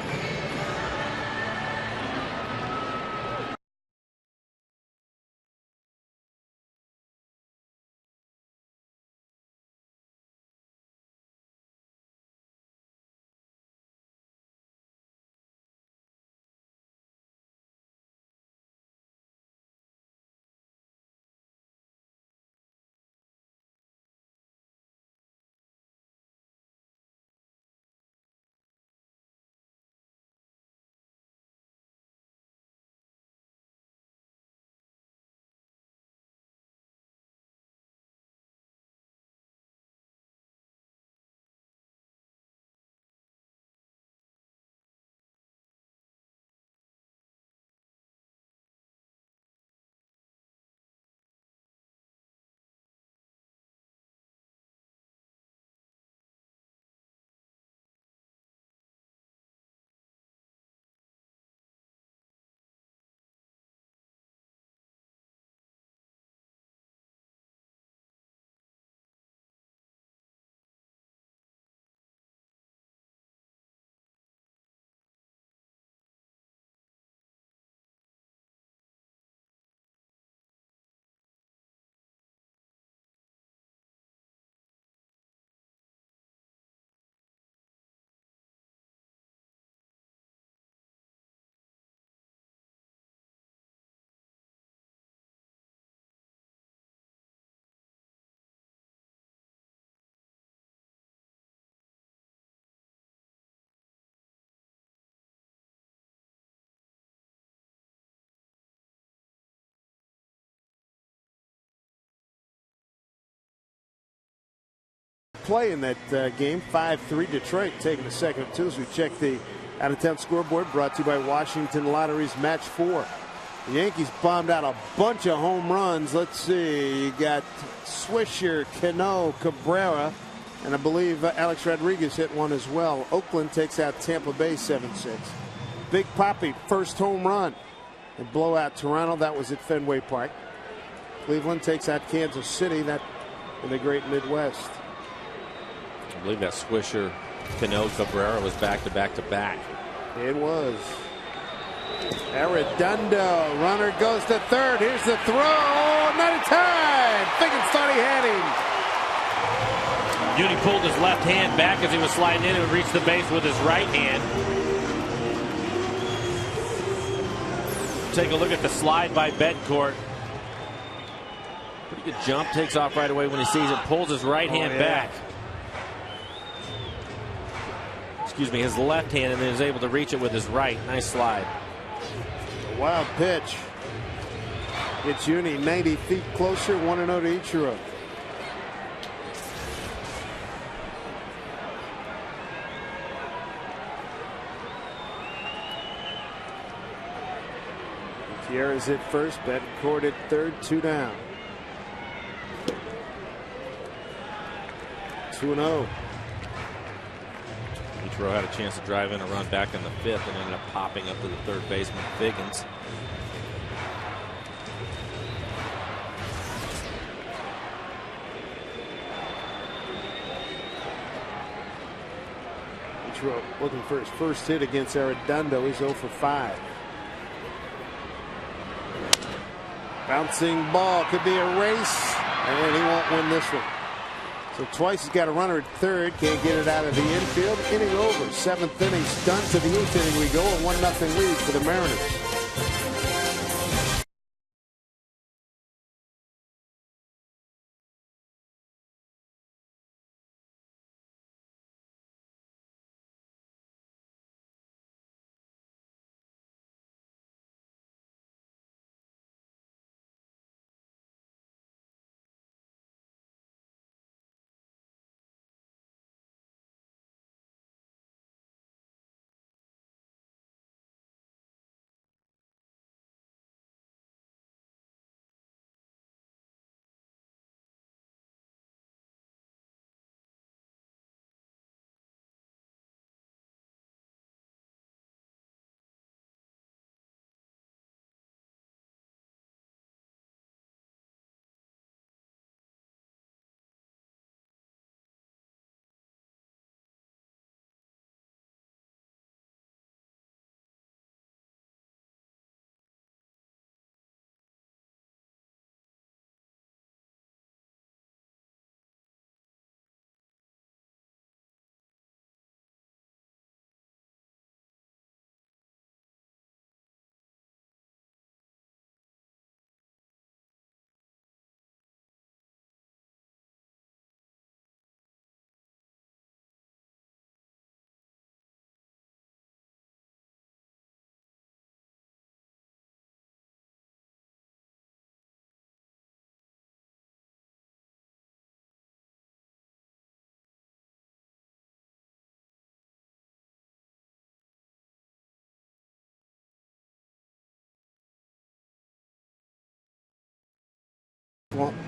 S3: play in that game. 5-3 Detroit taking the second of two as we check the out-of-town scoreboard, brought to you by Washington Lottery's Match 4. The Yankees bombed out a bunch of home runs. Let's see. You got Swisher, Cano, Cabrera, and I believe Alex Rodriguez hit one as well. Oakland takes out Tampa Bay 7-6. Big Papi, first home run. And blowout Toronto. That was at Fenway Park. Cleveland takes out Kansas City. That in the great Midwest.
S2: I believe that Swisher, Cano, Cabrera was back-to-back-to-back.
S3: It was. Arredondo, runner goes to third. Here's the throw. Not in time. Figgins thought he had him.
S2: Uni pulled his left hand back as he was sliding in and reached the base with his right hand. Take a look at the slide by Betancourt. Pretty good jump. Takes off right away when he sees it. Pulls his right hand back. Excuse me, his left hand, and then is able to reach it with his right. Nice slide.
S3: A wild pitch. Gets Uni 90 feet closer. 1-0 to Ichiro. Gutierrez at first. Betancourt at third. 2 down. 2-0.
S2: Ichiro had a chance to drive in a run back in the fifth and ended up popping up to the third baseman, Figgins.
S3: Ichiro looking for his first hit against Arredondo. He's 0 for 5. Bouncing ball, could be a race, and he won't win this one. So twice he's got a runner at third, can't get it out of the infield. Inning over, 7th inning done. To the 8th inning we go, a 1-0 lead for the Mariners.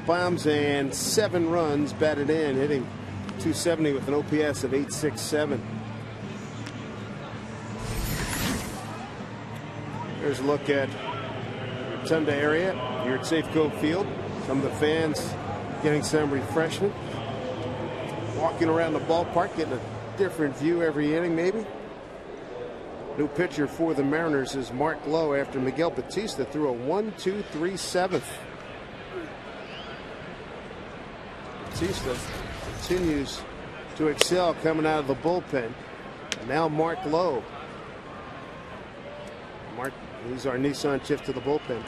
S3: Bombs and 7 runs batted in, hitting .270 with an OPS of .867. Here's a look at the Rotunda area here at Safeco Field. Some of the fans getting some refreshment, walking around the ballpark, getting a different view every inning maybe. New pitcher for the Mariners is Mark Lowe after Miguel Batista threw a 1-2-3 7th. Batista continues to excel coming out of the bullpen. And now Mark Lowe. Mark, he's our Nissan shift to the bullpen.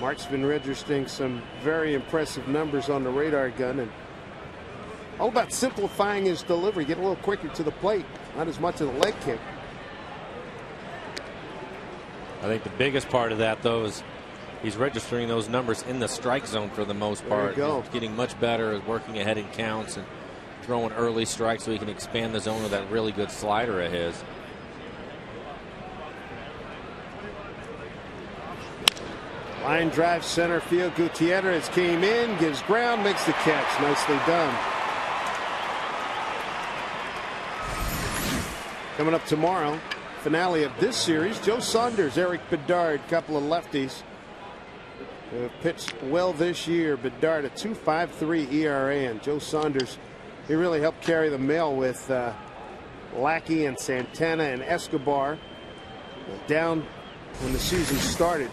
S3: Mark's been registering some very impressive numbers on the radar gun, and all about simplifying his delivery, get a little quicker to the plate, not as much of the leg kick.
S2: I think the biggest part of that, though, is he's registering those numbers in the strike zone for the most part.
S3: There you go.
S2: He's getting much better at working ahead in counts and throwing early strikes so he can expand the zone with that really good slider of his.
S3: Line drive center field. Gutierrez came in, gives ground, makes the catch. Nicely done. Coming up tomorrow, finale of this series, Joe Saunders, Eric Bedard, couple of lefties who have pitched well this year. Bedard a 2.53 ERA, and Joe Saunders, he really helped carry the mail with Lackey and Santana and Escobar down when the season started.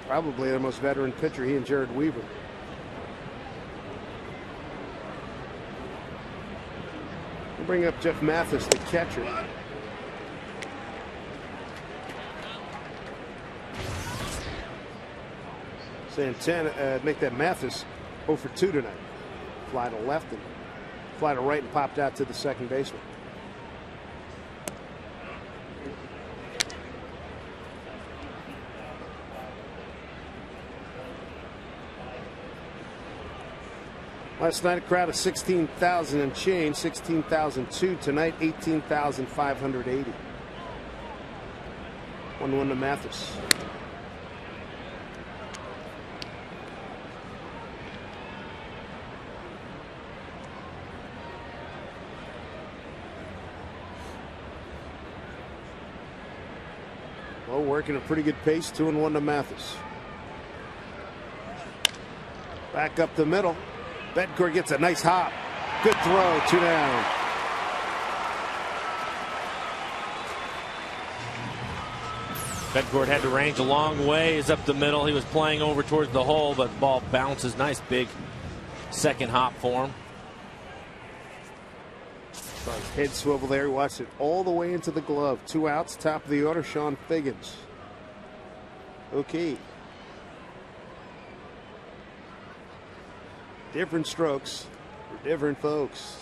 S3: Probably the most veteran pitcher, he and Jared Weaver. We'll bring up Jeff Mathis, the catcher. Santana, make that Mathis 0 for 2 tonight. Fly to left and fly to right and popped out to the second baseman. Last night a crowd of 16,000 and change, 16,002. Tonight 18,580. 1-1 to Mathis. Well, working a pretty good pace, 2-1 to Mathis. Back up the middle. Bedcore gets a nice hop. Good throw, 2 down.
S2: Bedcourt had to range a long ways up the middle. He was playing over towards the hole, but the ball bounces. Nice big second hop for him.
S3: Saw his head swivel there. He watched it all the way into the glove. 2 outs, top of the order, Sean Figgins. Okay. Different strokes for different folks.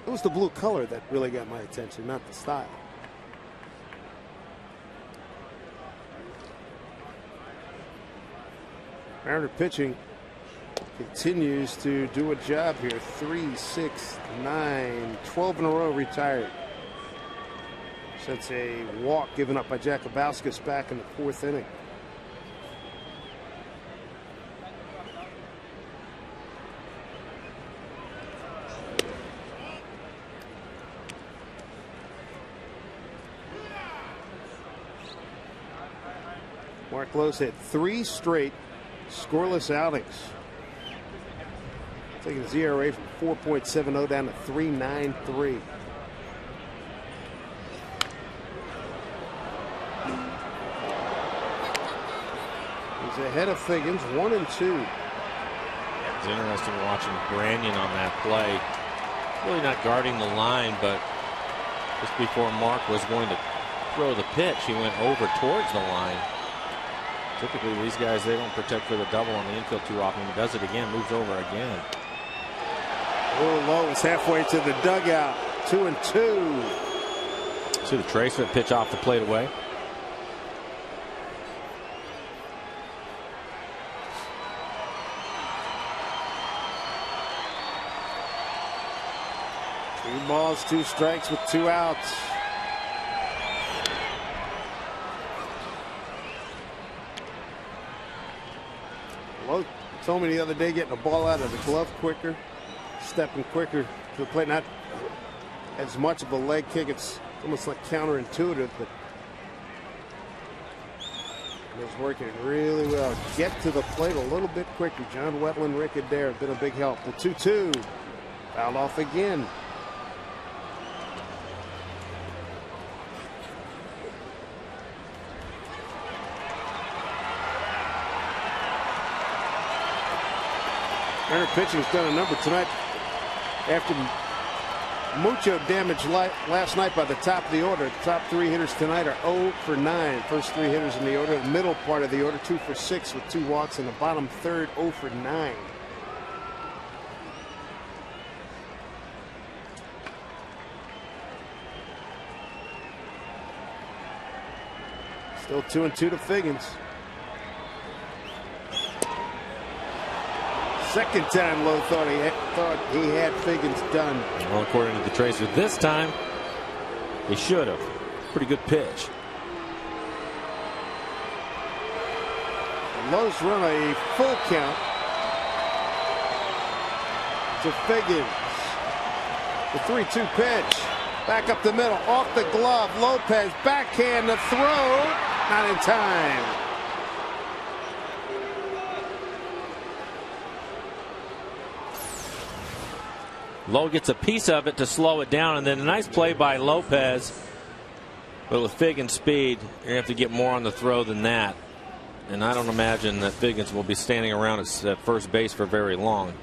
S3: It was the blue color that really got my attention, not the style. Mariner pitching continues to do a job here. 3, 6, 9, 12 in a row retired. Since a walk given up by Jakubauskas back in the 4th inning. Mark Lowe's had 3 straight scoreless outings, taking his ERA from 4.70 down to 3.93. He's ahead of Figgins, 1 and 2.
S2: It's interesting watching Branyan on that play. Really not guarding the line, but just before Mark was going to throw the pitch, he went over towards the line. Typically, these guys, they don't protect for the double on the infield too often. He does it again, moves over again.
S3: Oh, Lowe is halfway to the dugout. 2 and 2.
S2: See the trace of pitch off the plate away.
S3: Two balls, 2 strikes with 2 outs. Lowe told me the other day, getting a ball out of the glove quicker, stepping quicker to the plate. Not as much of a leg kick. It's almost like counterintuitive, but it's working really well. Get to the plate a little bit quicker. John Wetland, Rick Adair have been a big help. The 2-2 fouled off again. Mariner pitching's done a number tonight after mucho damage last night by the top of the order. The top 3 hitters tonight are 0 for 9. First 3 hitters in the order. The middle part of the order, 2 for 6 with 2 walks. In the bottom third, 0 for 9. Still 2 and 2 to Figgins. Second time Lowe thought he thought he had Figgins done.
S2: Well, according to the tracer, this time he should have. Pretty good pitch.
S3: Lowe's run a full count to Figgins. The 3-2 pitch. Back up the middle, off the glove. Lopez backhand the throw. Not in time.
S2: Lowe gets a piece of it to slow it down, and then a nice play by Lopez. But with Figgins' speed, you're going to have to get more on the throw than that. And I don't imagine that Figgins will be standing around at first base for very long.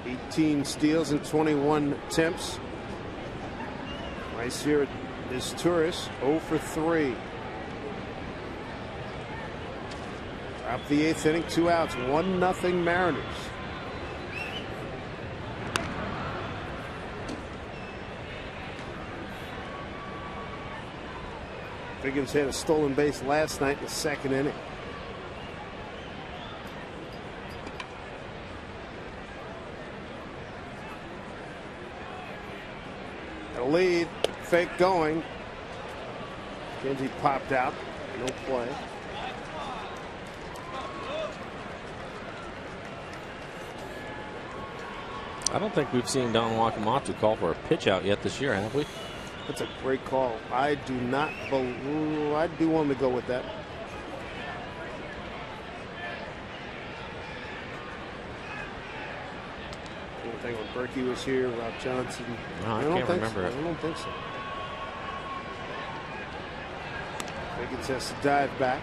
S3: 18 steals and 21 attempts. Nice here is Turris, 0 for 3. Top the 8th inning, 2 outs, 1-0 Mariners. Figgins had a stolen base last night in the 2nd inning. A lead, fake going. Kenzie popped out, no play.
S2: I don't think we've seen Don Wakamatsu call for a pitch out yet this year, have we?
S3: That's a great call. I do not believe. I do want to go with that. I think when Berkey was here, Rob Johnson.
S2: No, I can't remember
S3: so.
S2: it.
S3: I don't think so. Figgins has to dive back.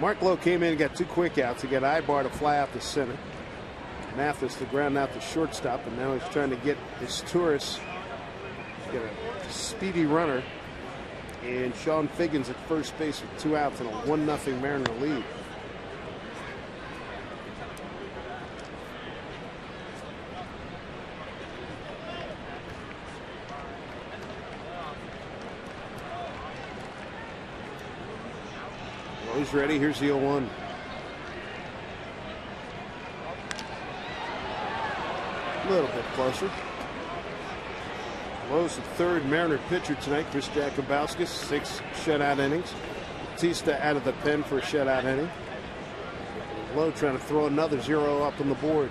S3: Mark Lowe came in and got 2 quick outs. He got Ibar to fly out to center. Mathis to ground out to shortstop, and now he's trying to get his Turris. Get a speedy runner. And Sean Figgins at first base with 2 outs and a 1-0 Mariner lead. Lowe's ready. Here's the 0-1. A little bit closer. Lowe's the 3rd Mariner pitcher tonight. Chris Jakubowskis, 6 shutout innings. Batista out of the pen for a shutout inning. Lowe trying to throw another 0 up on the board.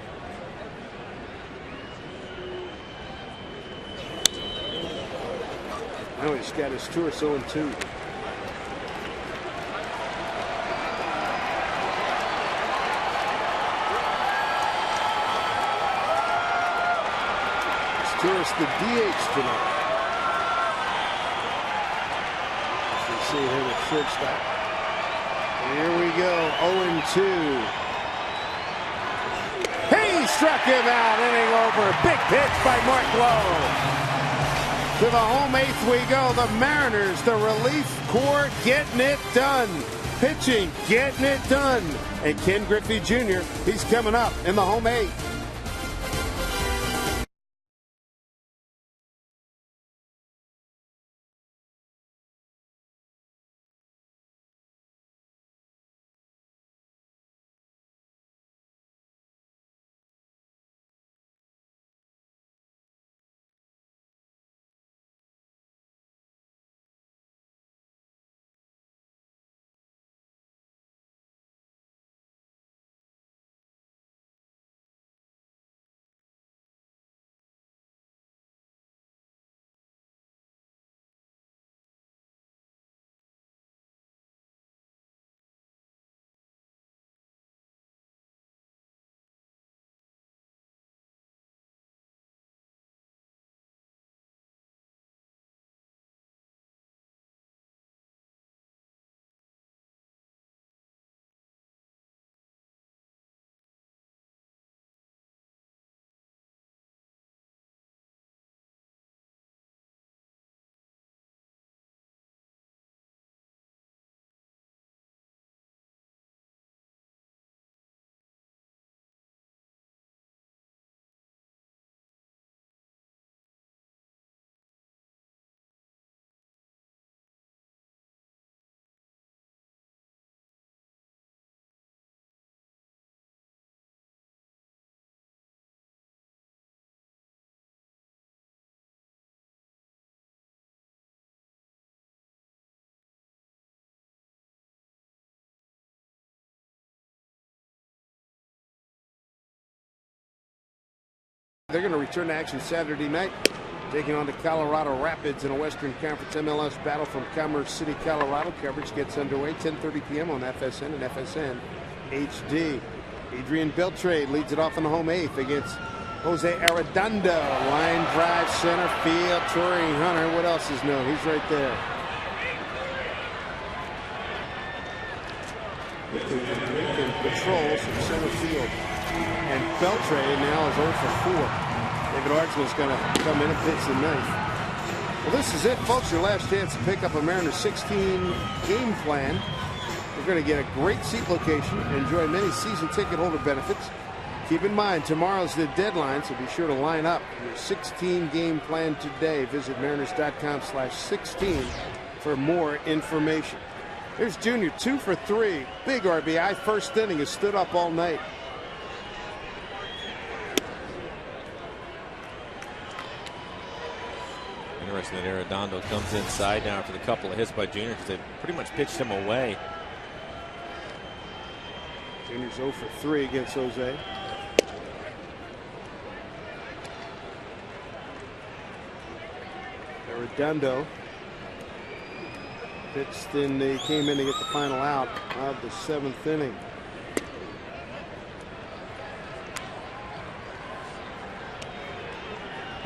S3: Now he's got his Turris 0-2. Turris the DH tonight. As we see him at shortstop. Here we go, 0-2. He struck him out, inning over. Big pitch by Mark Lowe. To the home 8th we go. The Mariners, the relief corps getting it done. Pitching, getting it done. And Ken Griffey Jr., he's coming up in the home 8th. They're going to return to action Saturday night, taking on the Colorado Rapids in a Western Conference MLS battle from Commerce City, Colorado. Coverage gets underway 10:30 p.m. on FSN and FSN HD. Adrian Beltre leads it off in the home eighth against Jose Arredondo. Line drive center field. Torrey Hunter. What else is new? He's right there. He can patrol some center field. And Beltre now is 0 for 4. David Ardsman's going to come in and pitch the ninth. Well, this is it, folks. Your last chance to pick up a Mariners 16 game plan. You're going to get a great seat location, enjoy many season ticket holder benefits. Keep in mind, tomorrow's the deadline, so be sure to line up your 16 game plan today. Visit mariners.com/16 for more information. Here's Junior, 2 for 3. Big RBI. First inning, has stood up all night.
S2: Interesting that Arredondo comes inside now after the couple of hits by Junior because they pretty much pitched him away.
S3: Junior's 0 for 3 against Jose. Arredondo pitched in. He came in to get the final out of the 7th inning.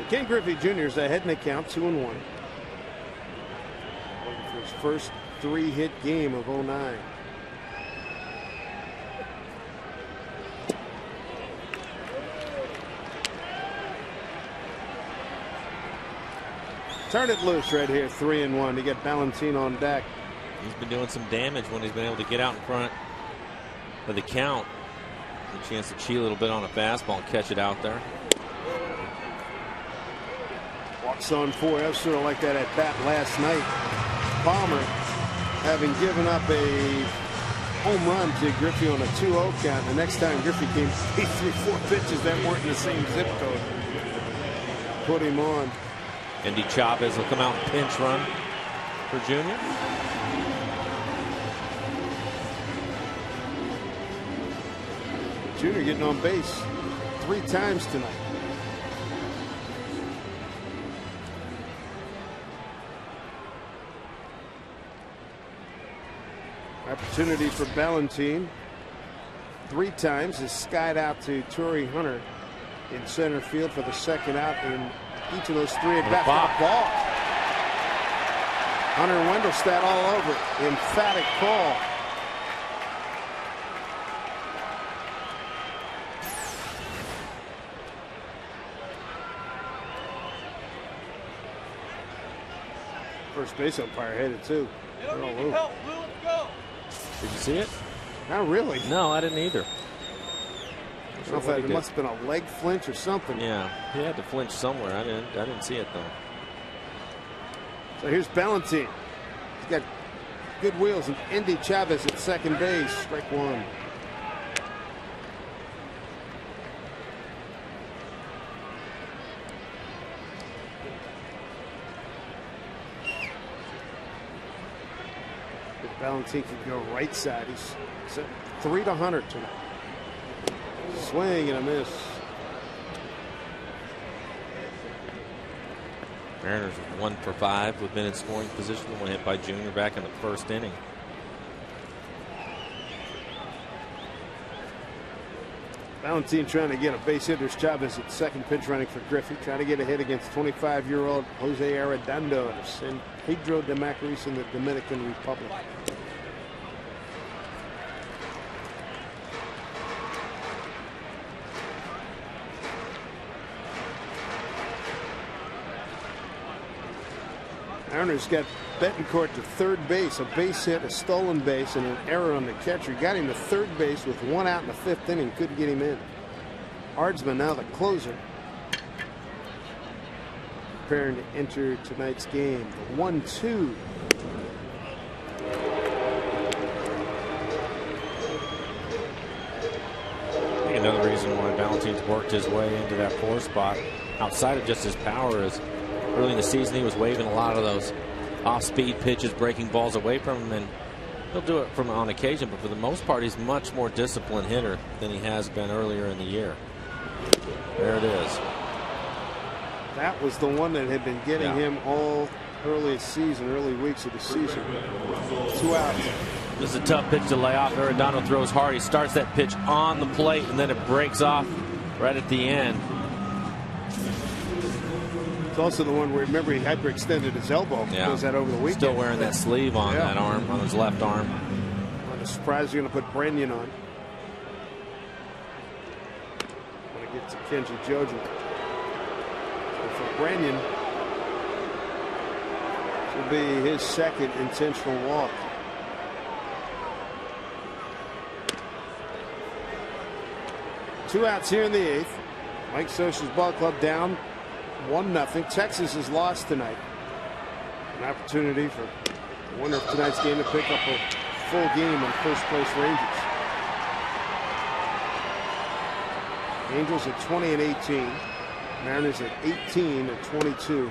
S3: Ken Griffey Jr. is ahead in the count, 2-1. Looking for his first 3-hit game of 09. Turn it loose right here, 3-1. You get Valentin on deck.
S2: He's been doing some damage when he's been able to get out in front of the count. A chance to cheat a little bit on a fastball and catch it out there.
S3: Walks on 4. I was sort of like that at bat last night. Palmer, having given up a home run to Griffey on a 2-0 count. The next time Griffey came, he threw 4 pitches that weren't in the same zip code. Put him on.
S2: Andy Chavez will come out and pinch run for Junior.
S3: Junior getting on base 3 times tonight. Opportunity for Valentin 3 times. Is skied out to Torrey Hunter in center field for the second out in each of those 3 at bats. Ball. Hunter Wendelstedt all over it. Emphatic call. First base umpire headed too. They're all over.
S2: Did you see it?
S3: Not really.
S2: No, I didn't either.
S3: I don't know if it must have been a leg flinch or something.
S2: Yeah, he had to flinch somewhere. I didn't see it though.
S3: So here's Valentin. He's got good wheels, and Andy Chavez at second base. Strike 1. If Valentin could go right side, he's set 3 to Hunter tonight. Swing and a miss.
S2: Mariners 1 for 5 with men in scoring position. One hit by Junior back in the first inning.
S3: Valentin trying to get a base hit. There's Chavez at second, pinch running for Griffey. Trying to get a hit against 25-year-old Jose Arredondo of San Pedro de Macorís in the Dominican Republic. Mariners got Betancourt to third base, a base hit, a stolen base, and an error on the catcher. Got him to third base with 1 out in the 5th inning. Couldn't get him in. Ardsman now the closer. Preparing to enter tonight's game. The 1-2.
S2: I think another reason why Valentin's worked his way into that 4 spot, outside of just his power, is early in the season he was waving a lot of those off-speed pitches, breaking balls away from him, and he'll do it from on occasion, but for the most part he's much more disciplined hitter than he has been earlier in the year. There it is.
S3: That was the one that had been getting him all early weeks of the season. 2 outs.
S2: This is a tough pitch to lay off. Arredondo throws hard. He starts that pitch on the plate, and then it breaks off right at the end.
S3: It's also the one where, remember, he hyperextended his elbow.
S2: Yeah.
S3: Was that over the weekend?
S2: Still wearing that sleeve on that arm, on his left arm.
S3: I'm surprised you're going to put Brenyan on. Want to get to Kenji Jojo. So for Brenyan, this will be his second intentional walk. Two outs here in the 8th. Mike Scioscia's ball club down 1-0. Texas has lost tonight. An opportunity for the winner of tonight's game to pick up a full game on first place Rangers. Angels at 20-18. Mariners at 18-22.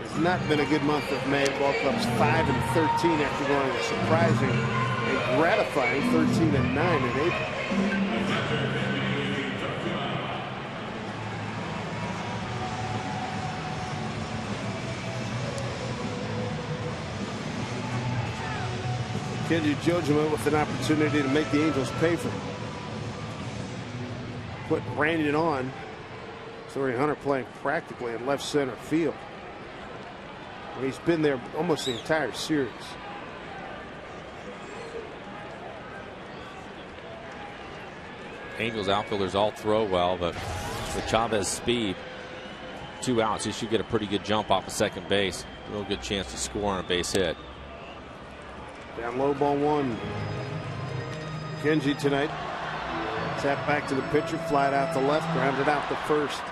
S3: It's not been a good month of May. Ball club's 5-13 after going a surprising and gratifying 13-9 in April. Kenji Jojo with an opportunity to make the Angels pay for it. Put Brenyan on. Torrey Hunter playing practically in left center field. He's been there almost the entire series.
S2: Angels outfielders all throw well, but with Chavez speed, 2 outs, he should get a pretty good jump off of second base. Real good chance to score on a base hit.
S3: Down low, ball 1. Kenji tonight. Tap back to the pitcher, flied out to left, grounded out to first.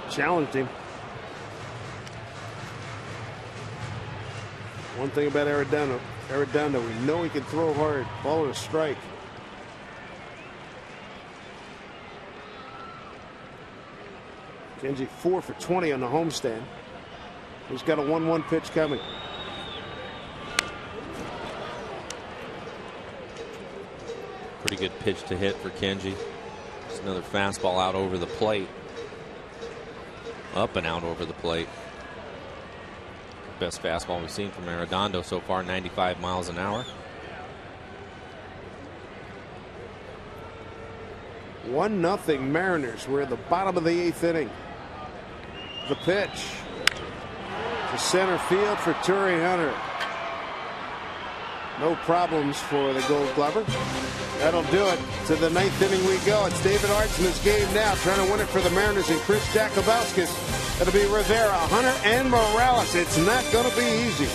S3: Challenged him. One thing about Arredondo, we know he can throw hard. Ball or a strike. Kenji 4 for 20 on the homestand. He's got a 1-1 pitch coming.
S2: Pretty good pitch to hit for Kenji. Just another fastball out over the plate. Up and out over the plate. Best fastball we've seen from Arredondo so far, 95 miles an hour.
S3: 1-0 Mariners. We're at the bottom of the 8th inning. The pitch to center field for Torrey Hunter. No problems for the Gold Glover. That'll do it. To the 9th inning we go. It's David Arts in this game now, trying to win it for the Mariners and Chris Jakubowskis. It'll be Rivera, Hunter, and Morales. It's not going to be easy.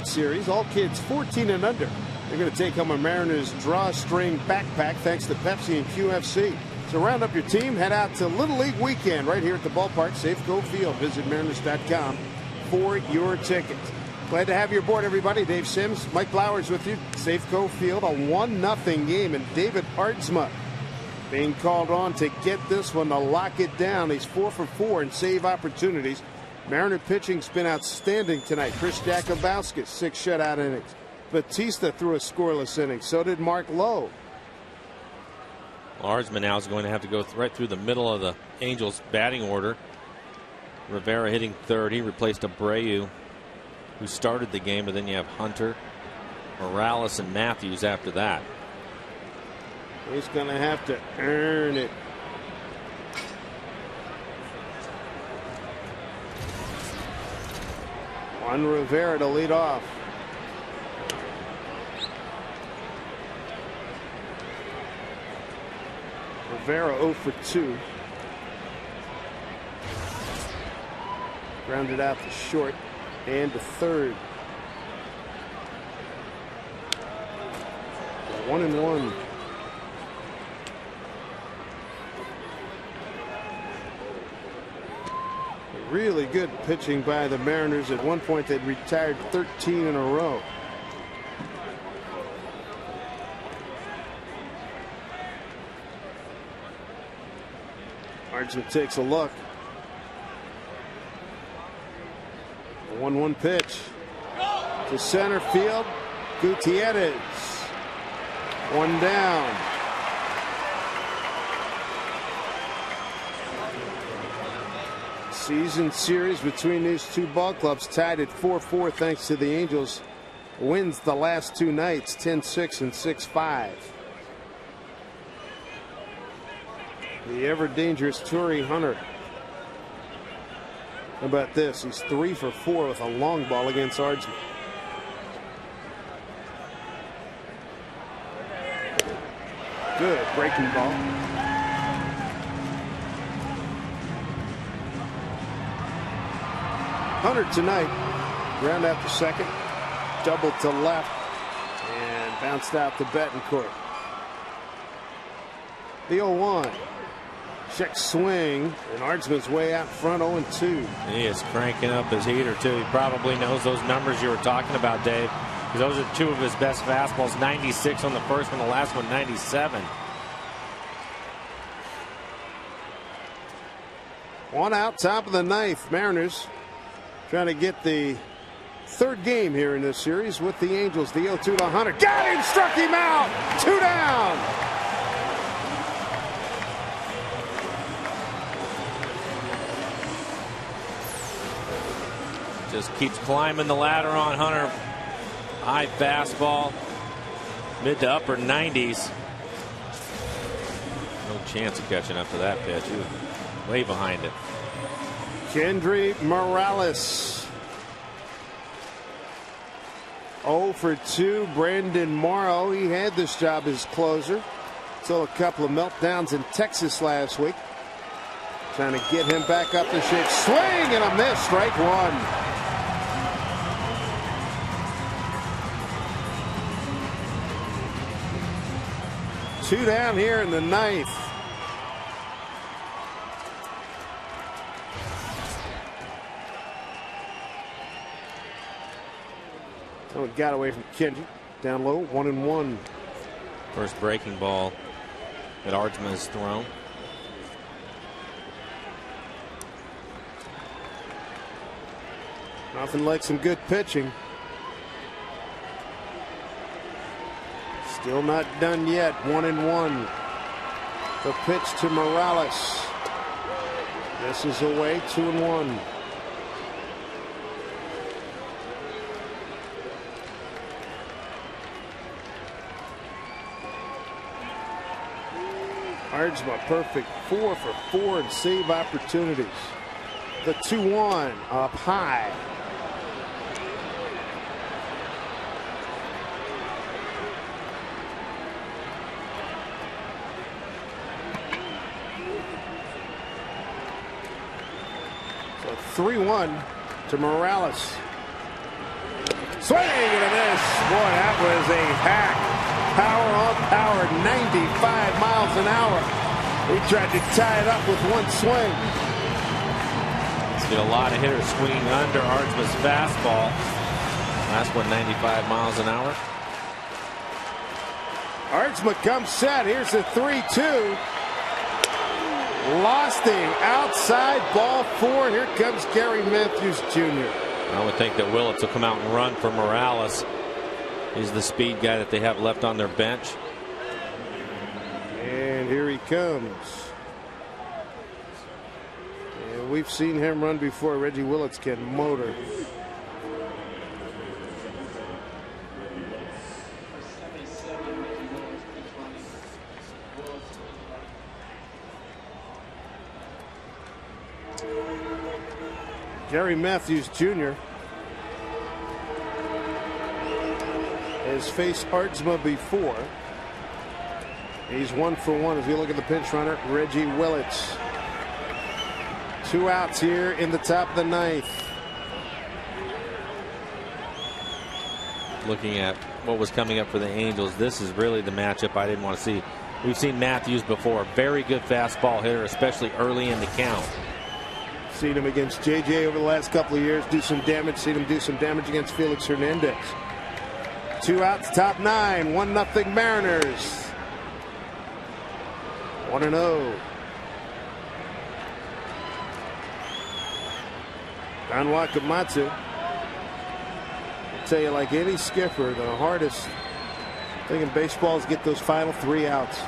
S3: Series, all kids 14 and under. They're going to take home a Mariners drawstring backpack thanks to Pepsi and QFC. So round up your team, head out to Little League Weekend right here at the ballpark, Safeco Field. Visit Mariners.com for your tickets. Glad to have you aboard, everybody. Dave Sims, Mike Blowers with you. Safeco Field, a 1-0 game, and David Aardsma being called on to get this one to lock it down. He's 4 for 4 in save opportunities. Mariner pitching's been outstanding tonight. Chris Jakubowski, 6 shutout innings. Batista threw a scoreless inning. So did Mark Lowe.
S2: Aardsma now is going to have to go right through the middle of the Angels batting order. Rivera hitting third. He replaced Abreu, who started the game, but then you have Hunter, Morales, and Matthews after that.
S3: He's going to have to earn it. Juan Rivera to lead off. Rivera 0 for 2. Grounded out to short and to third. 1-1. Really good pitching by the Mariners. At one point they'd retired 13 in a row. Aardsma takes a look. A 1-1 pitch to center field. Gutierrez. One down. Season series between these two ball clubs tied at 4-4 thanks to the Angels. Wins the last two nights 10-6 and 6-5. The ever dangerous Torrey Hunter. How about this? He's 3 for 4 with a long ball against Aardsma. Good breaking ball. Hunter tonight, ground out to second, doubled to left, and bounced out to Betancourt. The 0-1. Check swing, and Aardsman's way out front 0-2.
S2: He is cranking up his heater, too. He probably knows those numbers you were talking about, Dave, because those are two of his best fastballs. 96 on the first one, the last one 97.
S3: One out, top of the ninth. Mariners trying to get the third game here in this series with the Angels. The 0-2 to Hunter. Got him, struck him out. 2 down.
S2: Just keeps climbing the ladder on Hunter. High fastball, mid to upper 90s. No chance of catching up to that pitch. He was way behind it.
S3: Kendry Morales 0 for 2. Brandon Morrow, he had this job as closer until a couple of meltdowns in Texas last week. Trying to get him back up to shape. Swing and a miss. Strike one. Two down here in the ninth. Oh, it got away from Kendry. Down low, 1-1.
S2: First breaking ball that Aardsma has thrown.
S3: Nothing like some good pitching. Still not done yet. 1-1. The pitch to Morales. This is away. 2-1. Aardsma perfect 4 for 4 in save opportunities. The 2-1 up high. So 3-1 to Morales. Swing and a miss. Boy, that was a hack. Power on power, 95 miles an hour. He tried to tie it up with one swing.
S2: See a lot of hitters swinging under Ardsma's fastball. Last one 95 miles an hour.
S3: Ardsma comes set. Here's the 3-2. Losting outside, ball 4. Here comes Gary Matthews Jr.
S2: I would think that Willits will come out and run for Morales. He's the speed guy that they have left on their bench.
S3: And here he comes. And we've seen him run before. Reggie Willits can motor. Gary Matthews Jr. has faced Ardsma before. He's 1 for 1 as we look at the pinch runner, Reggie Willits. 2 outs here in the top of the 9th.
S2: Looking at what was coming up for the Angels, this is really the matchup I didn't want to see. We've seen Matthews before. Very good fastball hitter, especially early in the count.
S3: Seen him against JJ over the last couple of years do some damage. Seen him do some damage against Felix Hernandez. 2 outs, top 9, 1-0 Mariners. 1-0. Don Wakamatsu. I'll tell you, like any skipper, the hardest thing in baseball is get those final 3 outs.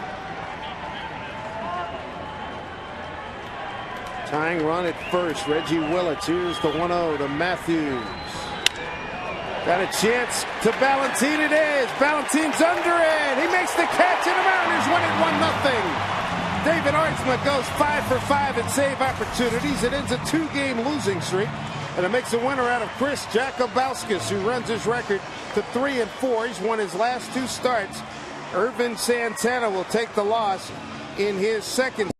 S3: Tying run at first, Reggie Willits. Here's the 1-0 to Matthews. Got a chance to Ballantine. It is. Ballantine's under it. He makes the catch, and the Mariners win it 1-0. David Ardsma goes 5 for 5 in save opportunities. It ends a 2-game losing streak, and it makes a winner out of Chris Jacobauskas, who runs his record to 3-4. He's won his last 2 starts. Irvin Santana will take the loss in his second.